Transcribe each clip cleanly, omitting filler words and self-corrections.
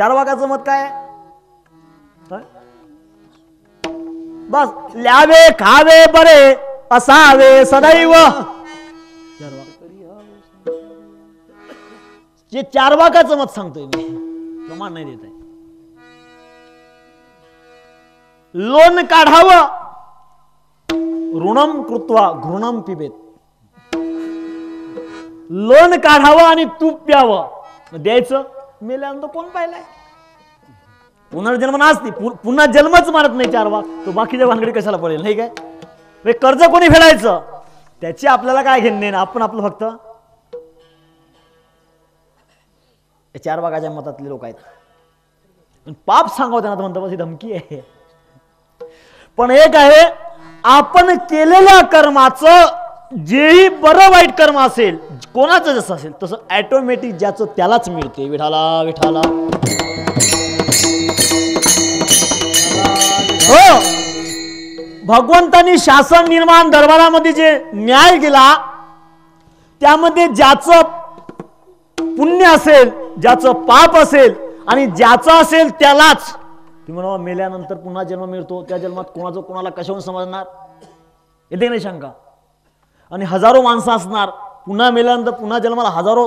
चार्वाकाचं मत काय आहे? बस ल्यावे खावे बरे असावे सदैव. जे चार्वाकाचं मत सांगतोय मी, प्रमाण नाही देत आहे. लोन काढावं ऋणम कृत्वा घृणम पिबेत. लोन काढावं आणि तूप प्यावं, द्यायचं. मेल्यानंतर कोण पाहिलाय? पुनर्जन्म नसती, पुन्हा जन्मच मारत नाही चार्वाक, तो बाकीच्या भानगडी कशाला पडेल नाही काय? कर्ज कोणी फेडायचं त्याची आपल्याला काय घेणे, आपण आपलं फक्त चार्वाकाच्या मतातले लोक आहेत. पाप सांगावं त्यांना तर म्हणतो बस ही धमकी आहे. पण एक आहे, आपण केलेल्या कर्माचं जेही बरं वाईट कर्म असेल, कोणाचं जसं असेल तसं ऑटोमॅटिक ज्याचं त्यालाच मिळते. विठाला विठाला. हो, भगवंतांनी शासन निर्माण दरबारामध्ये जे न्याय केला त्यामध्ये ज्याचं पुण्य असेल, ज्याचं पाप असेल आणि ज्याचं असेल त्यालाच तुम्ही मेल्यानंतर पुन्हा जन्म मिळतो. त्या जन्मात कोणाचं कोणाला कशावरून समजणार? येते नाही शंका. आणि हजारो माणसं असणार, पुन्हा मेल्यानंतर पुन्हा जन्माला हजारो.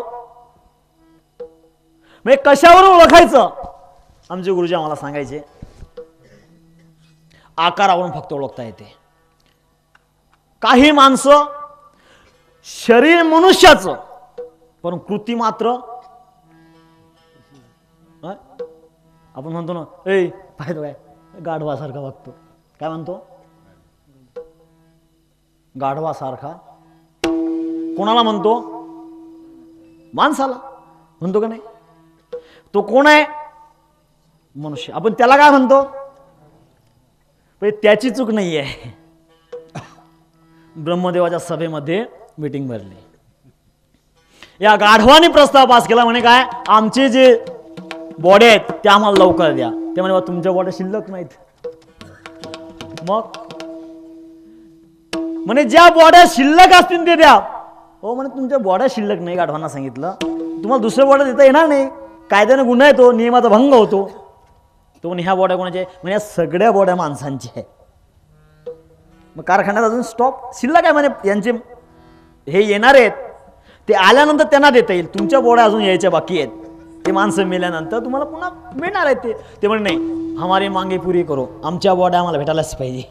म्हणजे कशावरून ओळखायचं? आमचे गुरुजी आम्हाला सांगायचे, आकारावरून फक्त ओळखता येते. काही माणसं शरीर मनुष्याचं पण कृती मात्र आपण म्हणतो ना, ए पाहिजे काय गाढवासारखा वागतो. काय म्हणतो? गाढवासारखा. कोणाला म्हणतो? माणसाला म्हणतो का नाही? तो कोण आहे? मनुष्य. आपण त्याला काय म्हणतो? त्याची चूक नाही आहे. ब्रह्मदेवाच्या सभेमध्ये मीटिंग भरली, या गाढवाने प्रस्ताव पास केला. म्हणे काय, आमचे जे बॉडी आहेत त्या आम्हाला लवकर द्या. ते म्हणे तुमच्या बॉड्या शिल्लक नाहीत. मग म्हणे ज्या बॉड्या शिल्लक असतील ते द्या. हो म्हणे तुमच्या बॉड्या शिल्लक नाही. गाढवांना सांगितलं तुम्हाला दुसऱ्या बॉड्या देता येणार नाही, कायद्याने गुन्हा येतो, नियमाचा भंग होतो. तो म्हणे ह्या बॉड्या कोणाच्या? म्हणजे सगळ्या बॉड्या माणसांच्या आहे. मग कारखान्यात अजून स्टॉक शिल्लक आहे. म्हणे यांचे हे येणार आहेत, ते आल्यानंतर त्यांना देता येईल. तुमच्या बॉड्या अजून यायच्या बाकी आहेत. ते माणसं मेल्यानंतर तुम्हाला पुन्हा मिळणार आहेत. ते म्हणे नाही, हमारी मांगे पुरी करो, आमच्या बॉड्या आम्हाला भेटायलाच पाहिजे.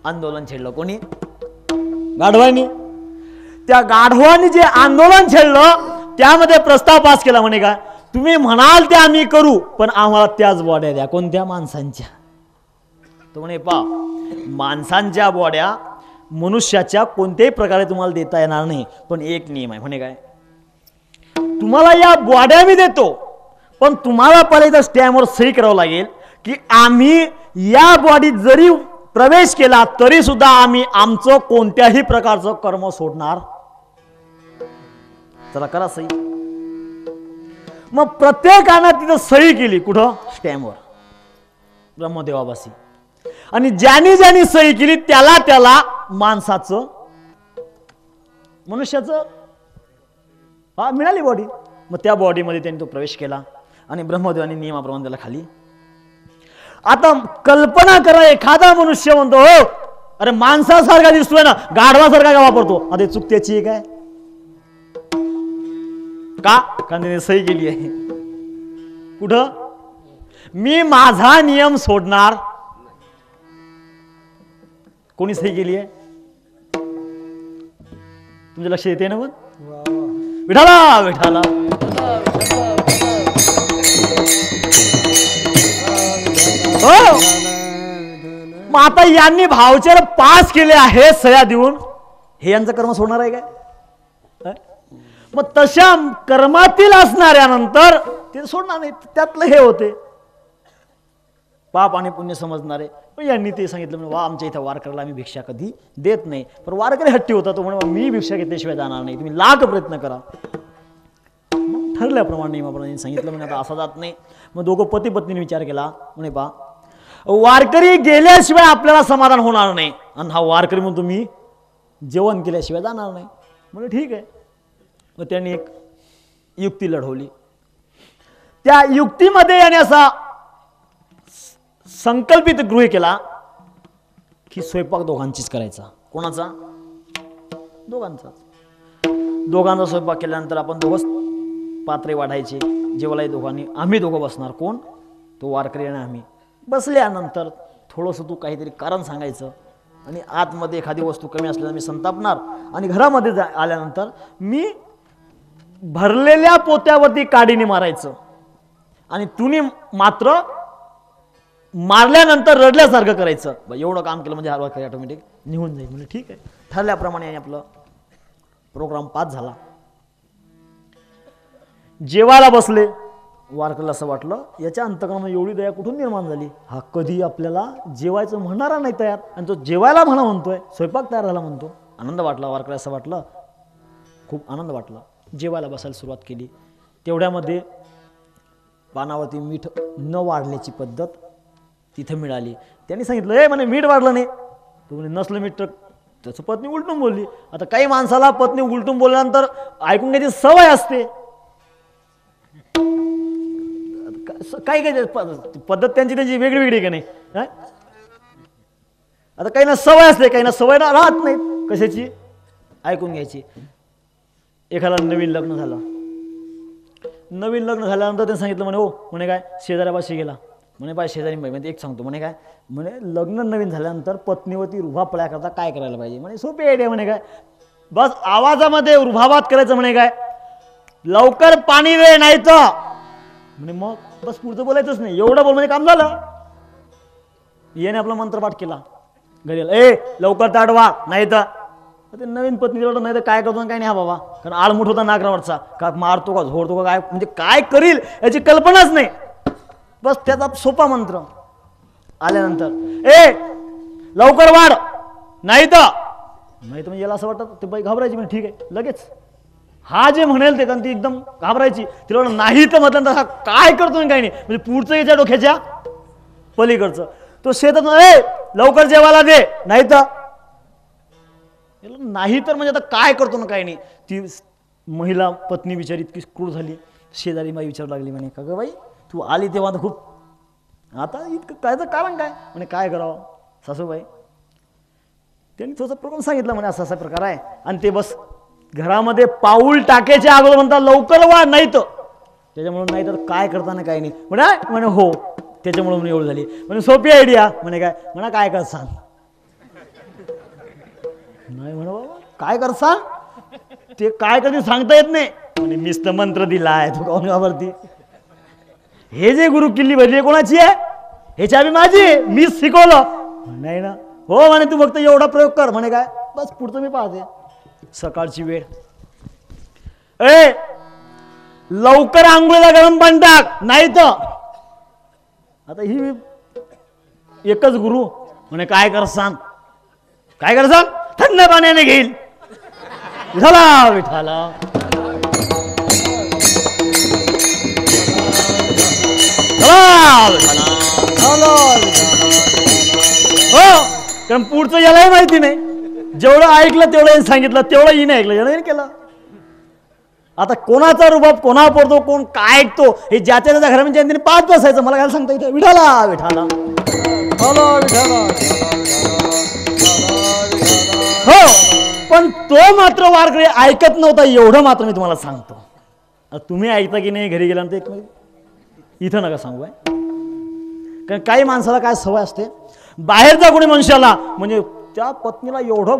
आंदोलन छेडलं कोणी? गाढवांनी. त्या गाढवांनी जे आंदोलन छेडलं त्यामध्ये प्रस्ताव पास केला. म्हणे का, तुम्ही म्हणाल ते आम्ही करू, पण आम्हाला त्याच बॉड्या द्या. कोणत्या? माणसांच्या. तो म्हणे पा, माणसांच्या बॉड्या मनुष्याच्या कोणत्याही प्रकारे तुम्हाला देता येणार नाही, पण एक नियम आहे. म्हणे काय, तुम्हाला या बॉड्या मी देतो, पण तुम्हाला पहिले स्टॅम्पवर सही करावं लागेल की आम्ही या बॉडीत जरी प्रवेश केला तरी सुद्धा आम्ही आमचं कोणत्याही प्रकारचं कर्म सोडणार. चला करा सही. मग प्रत्येकानं तिथं सही केली. कुठं? स्टॅम्पवर, ब्रह्मदेवापाशी. आणि ज्यानी ज्यानी सही केली त्याला त्याला माणसाचं, मनुष्याचं मिळाली बॉडी. मग त्या बॉडीमध्ये त्यांनी तो प्रवेश केला आणि ब्रह्मदेवानी नियमाप्रमाणे त्याला खाली. आता कल्पना करा, एखादा मनुष्य म्हणतो हो अरे माणसासारखा दिसतोय ना, गाढवासारखा का वापरतो? आता चूक त्याची आहे काय? का? कारण त्याने सही केली आहे. कुठं? मी माझा नियम सोडणार. कोणी सही केली आहे? तुमच्या लक्ष येते ना? मग विठाला विठाला. हो, मग आता यांनी भावचर पास केले आहे सह्या देऊन, हे यांचं कर्म सोडणार आहे काय? मग तशा कर्मातील असणाऱ्यानंतर ते सोडणार नाही. त्यातलं हे होते पाप आणि पुण्य समजणारे. यांनी ते सांगितलं म्हणजे वा, आमच्या इथं वारकऱ्याला आम्ही भिक्षा कधी देत नाही. पण वारकरी हट्टी होता. तो म्हणे मी भिक्षा घेतल्याशिवाय जाणार नाही, तुम्ही लाख प्रयत्न करा. मग ठरल्याप्रमाणे नियमाप्रमाणे सांगितलं. म्हणजे आता असा जात नाही. मग दोघं पती पत्नीने विचार केला. म्हणे पा, वारकरी गेल्याशिवाय आपल्याला समाधान होणार नाही, आणि हा वारकरी म्हणून तुम्ही जेवण केल्याशिवाय जाणार नाही. म्हणजे ठीक आहे. मग त्यांनी एक युक्ती लढवली. त्या युक्तीमध्ये याने असा संकल्पित गृह केला की स्वयंपाक दोघांचीच करायचा. कोणाचा? दोघांचाच. दोघांचा स्वयंपाक केल्यानंतर आपण दोघंच पात्रे वाढायचे, जेवायला दोघांनी, आम्ही दोघं बसणार. कोण? तो वारकरी आणि आम्ही. बसल्यानंतर थोडंसं तू काहीतरी कारण सांगायचं आणि आतमध्ये एखादी वस्तू कमी असल्यानं मी संतापणार आणि घरामध्ये आल्यानंतर मी भरलेल्या पोत्यावरती काडीने मारायचं आणि तुम्ही मात्र मारल्यानंतर रडल्यासारखं करायचं. एवढं काम केलं म्हणजे हरवा ऑटोमॅटिक निघून जाईल. म्हणजे ठीक आहे. ठरल्याप्रमाणे आपलं प्रोग्राम पास झाला. जेवायला बसले. वारकरीला असं वाटलं याच्या अंतकरणात एवढी दया कुठून निर्माण झाली, हा कधी आपल्याला जेवायचं म्हणणारा नाही तयार आणि तो जेवायला म्हणतोय, स्वयंपाक तयार झाला म्हणतो. आनंद वाटला वारकरीला. असं वाटलं, खूप आनंद वाटला. जेवायला बसायला सुरुवात केली. तेवढ्यामध्ये पानावरती मीठ न वाढल्याची पद्धत तिथे मिळाली. त्यांनी सांगितलं म्हणे मीठ वाढलं नाही. तो म्हणे नसलं मीठ तर त्याचं पत्नी उलटून बोलली. आता काही माणसाला पत्नी उलटून बोलल्यानंतर ऐकून घ्यायची सवय असते. काय काय पद्धत त्यांची वेगळी वेगळी का नाही. आता काही ना सवय असते, काही ना सवय राहत नाही. कशाची? ऐकून घ्यायची. एखादा नवीन लग्न झालं. नवीन लग्न झाल्यानंतर त्यांनी सांगितलं म्हणे हो म्हणे काय शेजाऱ्यापाशी गेला म्हणे बाय शेजारी बाई म्हणजे एक सांगतो म्हणे काय म्हणे लग्न नवीन झाल्यानंतर पत्नीवरती रुबाब करता काय करायला पाहिजे. म्हणे सोपी आयडिया म्हणे काय बस आवाजामध्ये रुबाबात करायचं. म्हणे काय लवकर पाणी दे नाही तर म्हणे मग बस पुढचं बोलायचंच नाही. एवढं बोल म्हणजे काम झालं. याने आपला मंत्रपाठ केला. घरी लवकर ताटवा नाही तर ते नवीन पत्नी एवढं नाही तर काय करतो काय नाही. हा बाबा कारण आळमुठ होता नागरावरचा का मारतो का झोडतो का काय म्हणजे काय करील याची कल्पनाच नाही. बस त्याचा सोपा मंत्र आल्यानंतर लवकर वाढ नाही तर म्हणजे याला असं वाटतं ते बाई घाबरायची. म्हणजे ठीक आहे लगेच हा जे म्हणेल ते कारण ती एकदम घाबरायची. तिला नाही तर म्हटलं हा काय करतो काही नाही म्हणजे पुढचं याच्या डोक्याच्या पलीकडचं. तो शेतात लवकर जेवायला दे नाही तर नाही तर म्हणजे आता काय करतो ना काही नाही. ती महिला पत्नी बिचारी इतकी क्रूर झाली. शेजारी बाई विचारू लागली म्हणे का ग बाई तू आली तेव्हा तर खूप आता इतकं कायचं कारण काय म्हणे काय करावं सासूबाई. त्यांनी थोडंसं प्रोग्राम सांगितलं म्हणे असा असा प्रकार आहे आणि ते बस घरामध्ये पाऊल टाकायच्या अगोदर म्हणता लवकर वाढ नाही तर त्याच्यामुळे नाही तर काय करताना काही नाही म्हणे हो त्याच्यामुळे म्हणून एवढं झाली. म्हणे सोपी आयडिया म्हणे काय म्हणा काय कर सांग. नाही म्हणा बाबा काय कर सांग. ते काय कधी सांगता येत नाही म्हणे मीच तर मंत्र दिला आहे तू काऊन घाबरती. हे जे गुरु किल्ली भरली कोणाची आहे ह्याची आम्ही माझी मीच शिकवलं नाही ना. हो म्हणे तू फक्त एवढा प्रयोग कर म्हणे काय बस पुढचं मी पाहते. सकाळची वेळ लवकर आंघोळीला गरम पाणी टाक नाही तर आता ही एकच गुरु म्हणे काय कर सांग काय कर सांग थंड पाण्याने घेईल. विठाला विठाला हो कारण पुढचं यालाही माहिती नाही. जेवढं ऐकलं तेवढं सांगितलं तेवढं ही नाही ऐकलं याने केलं. आता कोणाचा रुबाब कोणा पडतो कोण काय ऐकतो हे ज्याच्या त्याच्या घरामध्ये त्यांनी पाच बसायचं. मला काय सांगता इथे विठाला विठाला हो पण तो मात्र वारकरी ऐकत नव्हता. एवढं मात्र मी तुम्हाला सांगतो. तुम्ही ऐकता की नाही घरी गेल्यानंतर एक इथं नका सांगू आहे. कारण काही माणसाला काय सवय असते बाहेरचा कोणी मनुष्याला म्हणजे त्या पत्नीला एवढं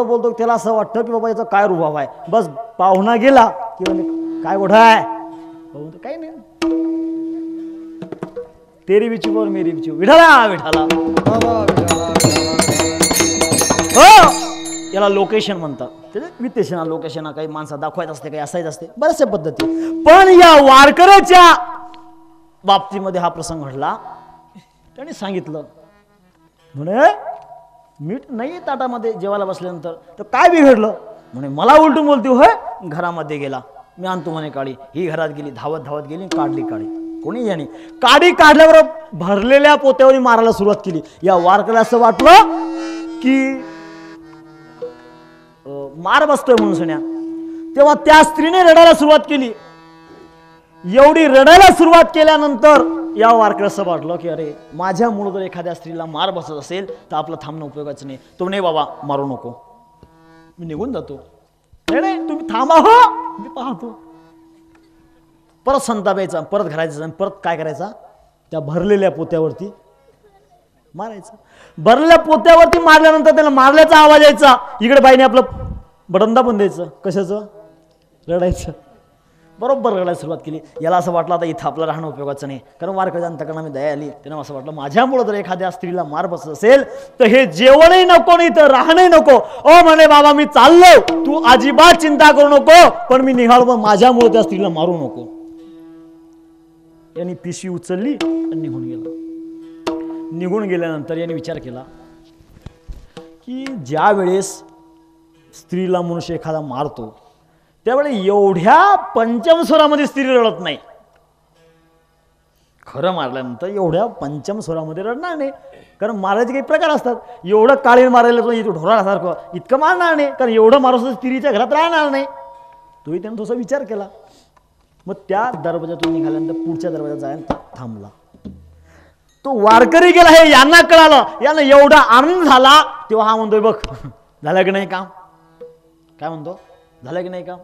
बोलतो त्याला असं वाटतं की बाबा याचा काय रुबाब आहे. बस पाहुणा गेला की म्हणजे काय गोठा आहे काही नाही. तेरी बिचू बोल मेरी बिचू विठाला विठाला हो याला लोकेशन म्हणतात. त्याचे वित्तेशना लोकेशन काही माणसं दाखवायचं असते काही असायचं असते बऱ्याचशा पद्धती. पण या वारकऱ्याच्या बाबतीमध्ये हा प्रसंग घडला. त्याने सांगितलं म्हणे मीठ नाही ताटामध्ये जेवायला बसल्यानंतर तर काय बिघडलं म्हणे मला उलटून बोलते होय घरामध्ये गेला मी आणतो म्हणे काडी. ही घरात गेली धावत धावत गेली काढली काडी. कोणी याने काडी काढल्यावर भरलेल्या पोत्यावर मारायला सुरुवात केली. या वारकऱ्याला असं वाटलं की मार बसतोय म्हणून सण्या. तेव्हा त्या स्त्रीने रडायला सुरुवात केली. एवढी रडायला सुरुवात केल्यानंतर या वारकऱ्यास असं वाटलं की अरे माझ्यामुळे जर एखाद्या स्त्रीला मार बसत असेल तर आपलं थांबणं उपयोगाचं नाही. तो नाही बाबा मारू नको, मी निघून जातो. नाही तुम्ही थांबा, हो मी पाहतो. परत संतापायचा, परत घरायचा, परत काय करायचा, त्या भरलेल्या पोत्यावरती मारायचं. भरलेल्या पोत्यावरती मारल्यानंतर त्याला मारल्याचा आवाज यायचा. इकडे बाईने आपलं बटन दाबून द्यायचं. कशाचं? रडायचं. बरोबर रडायला सुरुवात केली. याला असं वाटलं आता इथं आपलं राहणं उपयोगाचं नाही, कारण वारकऱ्या अंतकरणामध्ये दया आली. त्यांना असं वाटलं माझ्यामुळे जर एखाद्या स्त्रीला मार बसत असेल तर हे जेवणही नको, नाही तर राहणंही नको. ओ म्हणे बाबा मी चाललो, तू अजिबात चिंता करू नको, पण मी निघालो, पण माझ्यामुळे त्या स्त्रीला मारू नको. यांनी पिशवी उचलली आणि निघून गेला. निघून गेल्यानंतर यांनी विचार केला की ज्या वेळेस स्त्रीला मनुष्य एखादा मारतो त्यावेळेस एवढ्या पंचम स्वरामध्ये स्त्री रडत नाही. खरं मारल्यानंतर एवढ्या पंचम स्वरामध्ये रडणार नाही, कारण मारायचे काही प्रकार असतात. एवढं काळी मारायला तो ढोरासारखं इतकं मारणार नाही, कारण एवढं मारून स्त्रीच्या घरात राहणार नाही. तोही त्यानं तसा विचार केला. मग त्या दरवाजातून निघाल्यानंतर पुढच्या दरवाजात जायला थांबला. तो वारकरी गेला हे यांना कळालं. यांना एवढा आनंद झाला. तेव्हा हा म्हणतोय बघ झालं की नाही काम. काय म्हणतो? झालं की नाही काम.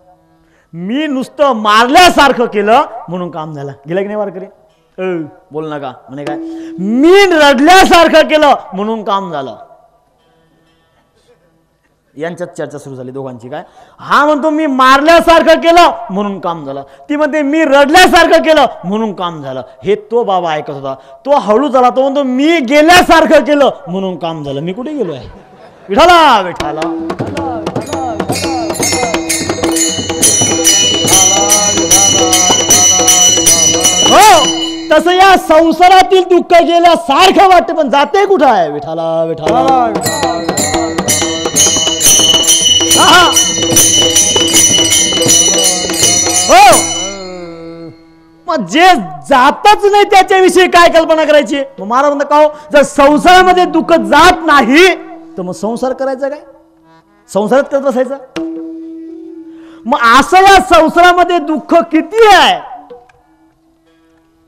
मी नुसतं मारल्यासारखं केलं म्हणून काम झालं. गेलं की नाही वारकरी? बोल नका म्हणे काय, मी रडल्यासारखं केलं म्हणून काम झालं. यांच्यात चर्चा सुरू झाली दोघांची. काय? हा म्हणतो मी मारल्यासारखं केलं म्हणून काम झालं. ती म्हणते मी रडल्यासारखं केलं म्हणून काम झालं. हे तो बाबा ऐकत होता. तो हळू झाला. तो म्हणतो मी गेल्यासारखं केलं म्हणून काम झालं. मी कुठे गेलोय? विठाला विठाला. हो तसं या संसारातील दुःख गेल्यासारखं वाटतं, पण जाते कुठं आहे? विठाला विठाला. हो मग जे जातच नाही त्याच्याविषयी काय कल्पना करायची? मग मला म्हणतं का हो, जर संसारामध्ये दुःख जात नाही तर मग संसार करायचा काय? संसारात करत बसायचा? मग असं या संसारामध्ये दुःख किती आहे?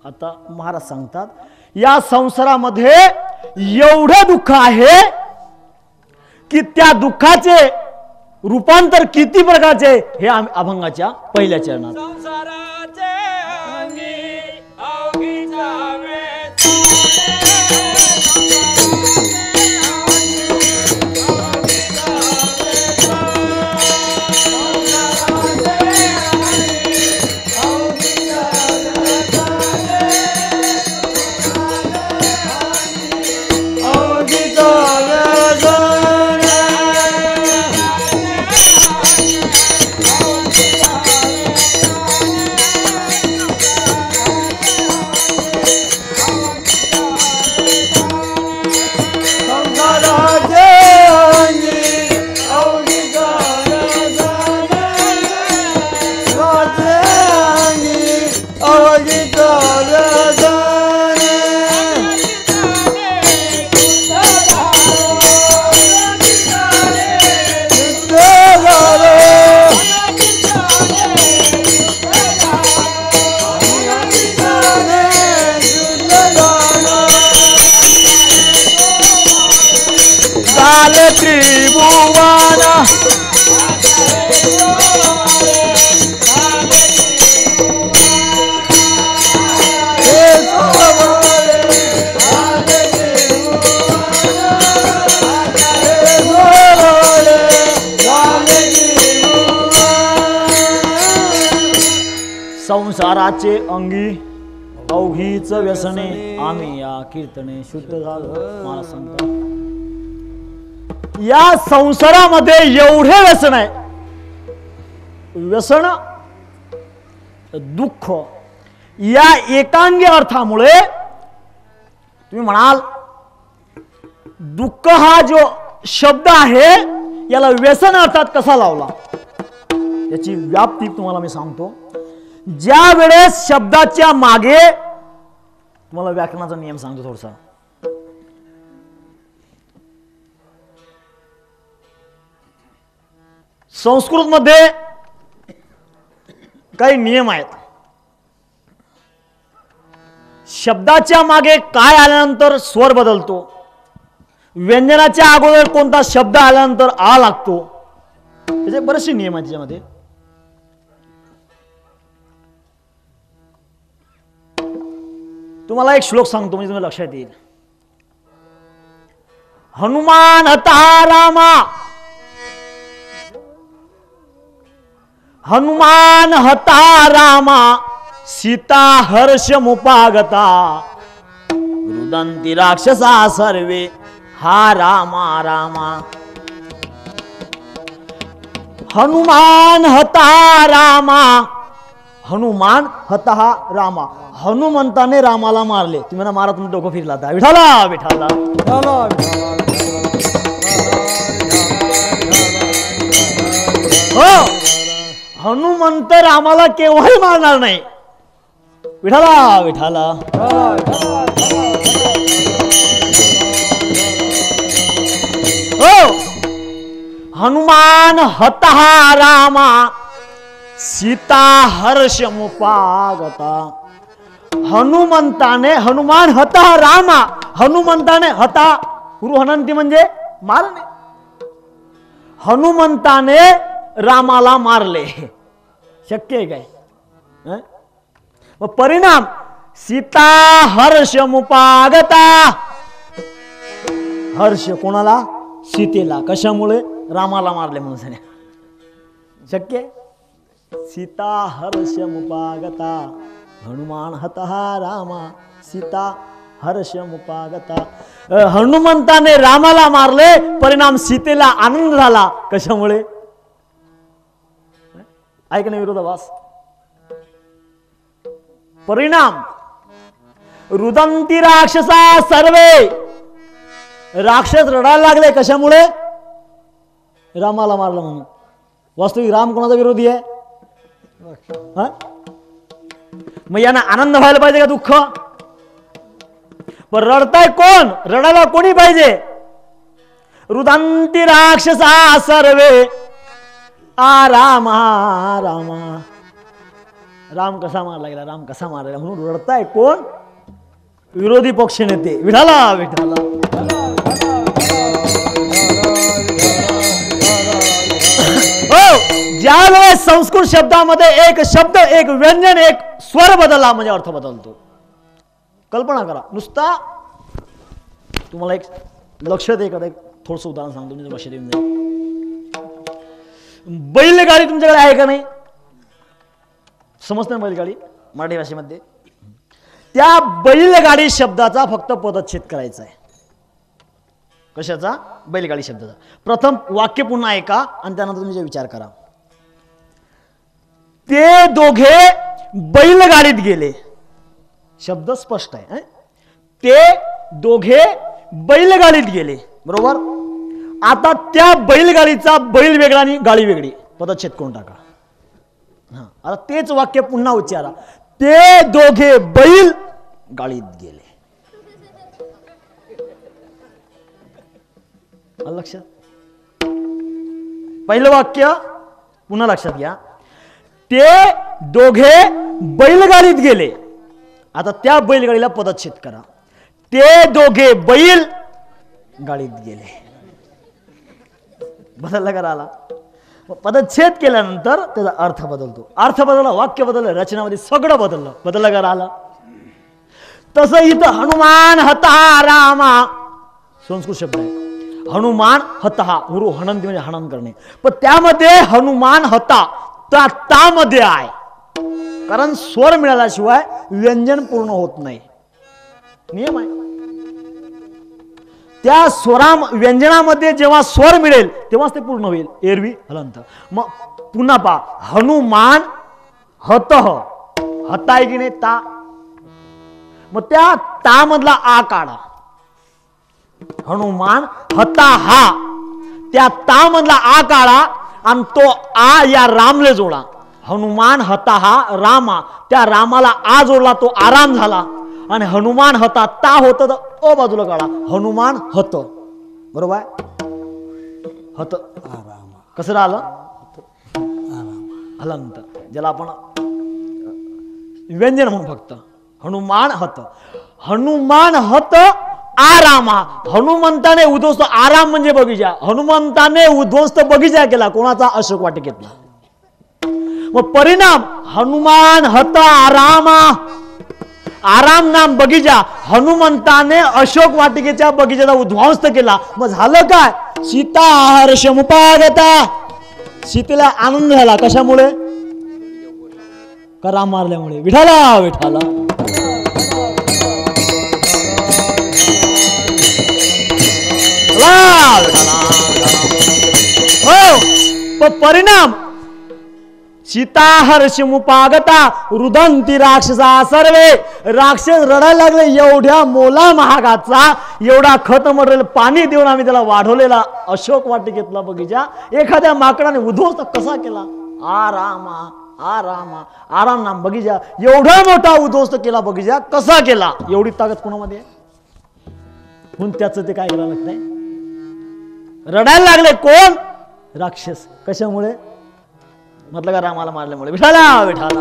आता महाराज सांगतात या संसारामध्ये एवढं दुःख आहे की त्या दुःखाचे रूपांतर किती प्रकारचे हे आम्ही अभंगाच्या पहिल्या चरणात. संसाराचे अंगी अवघीच व्यसने आम्ही या कीर्तने शुद्ध झालो. मला सांगतो या संसारामध्ये एवढे व्यसन आहे. व्यसन दुःख या एकांगी अर्थामुळे तुम्ही म्हणाल दुःख हा जो शब्द आहे याला व्यसन अर्थात कसा लावला याची व्याप्ती तुम्हाला मी सांगतो. ज्या वेळेस शब्दाच्या मागे तुम्हाला व्याकरणाचा नियम सांगतो थोडासा. संस्कृत मध्ये काही नियम आहेत. शब्दाच्या मागे काय आल्यानंतर स्वर बदलतो, व्यंजनाच्या अगोदर कोणता शब्द आल्यानंतर आ लागतो, त्याचे बरेचसे नियम आहेत त्याच्यामध्ये. तुम्हाला एक श्लोक सांगतो म्हणजे तुम्हाला लक्षात येईल. हनुमान हता रामा, हनुमान हता रामा, सीता हर्षमुपागता, रुदंती राक्षसा सर्वे हा रामा रामा. हनुमान हता रामा, हनुमान हता रामा, हनुमंताने रामाला मारले. तुम्ही ना मारा, तुम्ही डोकं फिरला आता. विठाला विठाला हो, हनुमंत रामाला केव्हाही मारणार नाही. विठाला विठाला हो. हनुमान हतहा रामा, सीता हर्षमुपागता. हनुमंताने, हनुमान हतहा रामा, हनुमंताने, हता हनंती म्हणजे मारणे, हनुमंताने रामाला मारले. शक्य आहे काय? मग परिणाम सीता हर्षमुपागता. हर्ष कोणाला? सीतेला. कशामुळे? रामाला मारले म्हणून सांगा. शक्य आहे? सीता हर्षमुपागता, हनुमान हतहा रामा, सीता हर्षमुपागता. हनुमंताने रामाला मारले, परिणाम सीतेला आनंद झाला. कशामुळे? ऐक ना विरोधाभास. परिणाम रुदंती राक्षसा सर्वे, राक्षस रडायला लागले. कशामुळे? रामाला मारलं म्हणून. वास्तविक राम कोणाचा विरोधी आहे? मग यांना आनंद व्हायला पाहिजे का दुःख? पण रडताय कोण? रडायला कोणी पाहिजे? रुदंती राक्षसा सर्वे आ रामा रामा. राम कसा मारला गेला, राम कसा मारला म्हणून रडताय कोण? विरोधी पक्ष नेते. विठाला विठाला हो. ज्या वेळेस संस्कृत शब्दामध्ये एक शब्द, एक व्यंजन, एक स्वर बदलला म्हणजे अर्थ बदलतो. कल्पना करा. नुसता तुम्हाला एक लक्षात एखादं थोडंसं उदाहरण सांगतो म्हणजे लक्षात येऊन जाईल. बैलगाडी तुमच्याकडे आहे का नाही? समजतं ना बैलगाडी मराठी भाषेमध्ये? त्या बैलगाडी शब्दाचा फक्त पदच्छेद करायचा आहे. कशाचा? बैलगाडी शब्दाचा. प्रथम वाक्य पुन्हा ऐका आणि त्यानंतर तुम्ही विचार करा. ते दोघे बैलगाडीत गेले. शब्द स्पष्ट आहे. ते दोघे बैलगाडीत गेले. बरोबर. आता त्या बैलगाडीचा बैल वेगळा आणि गाडी वेगळी. पदच्छेद करून टाका. आता तेच वाक्य पुन्हा उच्चारा. ते दोघे बैल गाडीत गेले. लक्षात? पहिलं वाक्य पुन्हा लक्षात घ्या. ते दोघे बैलगाडीत गेले. आता त्या बैलगाडीला पदच्छेद करा. ते दोघे बैल गाडीत गेले. बदलला करा आला. पदच्छेद केल्यानंतर त्याचा अर्थ बदलतो. अर्थ बदलला, वाक्य बदललं, रचनामध्ये सगळं बदललं. बदलला करा आला. तसं इथं हनुमान हतहा रामा संस्कृत शब्द आहे. हनुमान हतहा, हुरु हनंती म्हणजे हनन करणे. पण त्यामध्ये हनुमान हता मध्ये आहे. कारण स्वर मिळाल्याशिवाय व्यंजन पूर्ण होत नाही. नियम आहे. त्या स्वरा व्यंजनामध्ये जेव्हा स्वर मिळेल तेव्हाच ते पूर्ण होईल. एरवी हलंत. मग पुन्हा पहा. हनुमान हतह, हता आहे की नाही? ता. मग त्या ता मधला आ काढा. हनुमान हता हा, त्या ता मधला आ काढा आणि तो आ या रामले जोडा. हनुमान हता हा रामा, त्या रामाला आ जोडला, तो आराम झाला. आणि हनुमान हता ता होत तर अ बाजूला काढा. हनुमान हत. बरोबर आहे? हत कसं राहिलं? हलंत, ज्याला आपण व्यंजन म्हणून फक्त हनुमान हत आरामा. हनुमंताने उद्ध्वस्त, आराम म्हणजे बगीचा, हनुमंताने उद्ध्वस्त बगीचा केला. कोणाचा? अशोक वाटिकेतला. मग परिणाम हनुमान हत आरामा, आराम नाम बगीचा. हनुमंताने अशोक वाटिकेच्या बगीचाचा उद्ध्वस्त केला. मग झालं काय? सीता हर्षमुपागता, सीतेला आनंद झाला. कशामुळे? का राम मारल्यामुळे? विठाला विठाला. हो, परिणाम सीता हर्षमुपागता रुदंती राक्षसा सर्वे. राक्षस रडायला लागले. एवढ्या मोला महागाचा, एवढा खत मटेरियल पाणी देऊन आम्ही त्याला वाढवलेला अशोक वाटिकेतला बगीचा एखाद्या माकडाने उद्ध्वस्त कसा केला? आरामा आरामा, आराम नाम बगीचा. एवढा मोठा उद्ध्वस्त केला बगीचा कसा केला? एवढी ताकद कोणामध्ये आहे? म्हणून त्याचं ते काय करायला लागत नाही. रडायला लागले. कोण? राक्षस. कशामुळे? म्हटलं का रामाला मारल्यामुळे. विठाला विठाला.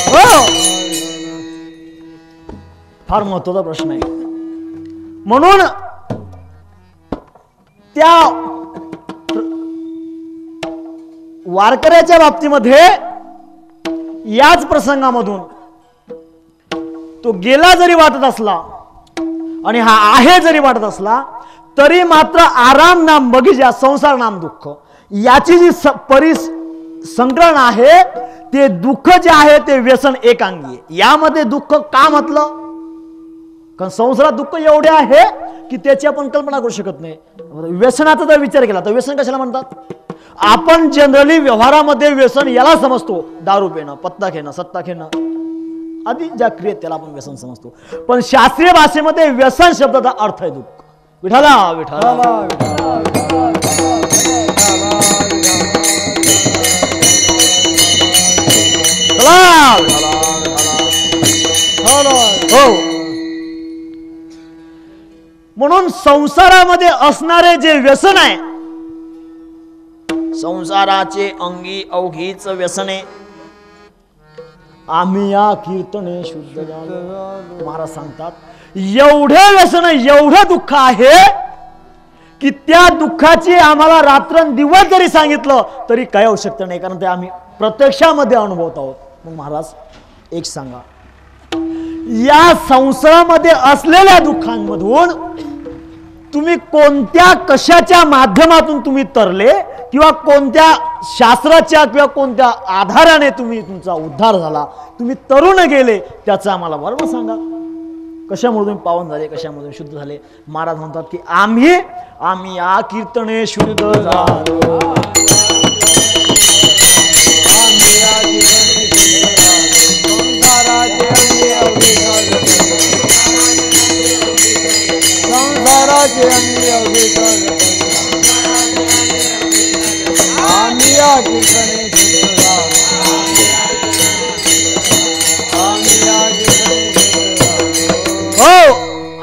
हो, फार महत्वाचा प्रश्न आहे. म्हणून त्या वारकऱ्याच्या बाबतीमध्ये याच प्रसंगामधून तो गेला जरी वाटत असला आणि हा आहे जरी वाटत असला तरी मात्र आराम नाम बगीचा, संसार नाम दुःख, याची जी संकलन आहे ते दुःख जे आहे ते व्यसन एकांगी आहे. यामध्ये दुःख का म्हटलं? कारण संसारात दुःख एवढे आहे की त्याची आपण कल्पना करू शकत नाही. व्यसनाचा जर विचार केला तर व्यसन कशाला म्हणतात? आपण जनरली व्यवहारामध्ये व्यसन याला समजतो, दारू पिणं, पत्ता घेणं, सत्ता घेणं आदी ज्या क्रियेत त्याला आपण व्यसन समजतो. पण शास्त्रीय भाषेमध्ये व्यसन शब्दाचा अर्थ आहे दुःख. विठाला विठाला. हो, म्हणून संसारामध्ये असणारे जे व्यसन आहे, संसाराचे अंगी अवघीच व्यसने, आम्ही या कीर्तने शुद्ध झालो. महाराज सांगतात एवढे व्यसन, एवढं दुःख आहे की त्या दुःखाची आम्हाला रात्रंदिवस जरी सांगितलं तरी काही आवश्यकता नाही, कारण ते आम्ही प्रत्यक्षामध्ये अनुभवत आहोत. मग महाराज एक सांगा, या संसारामध्ये असलेल्या दुःखांमधून तुम्ही कोणत्या कशाच्या माध्यमातून तुम्ही तरले किंवा कोणत्या शास्त्राच्या किंवा कोणत्या आधाराने तुमचा उद्धार झाला, तुम्ही तरुण गेले, त्याचं आम्हाला बरोबर सांगा. कशामधून पावन झाले, कशामधून शुद्ध झाले? महाराज म्हणतात की आम्ही या कीर्तने शुद्ध झालो.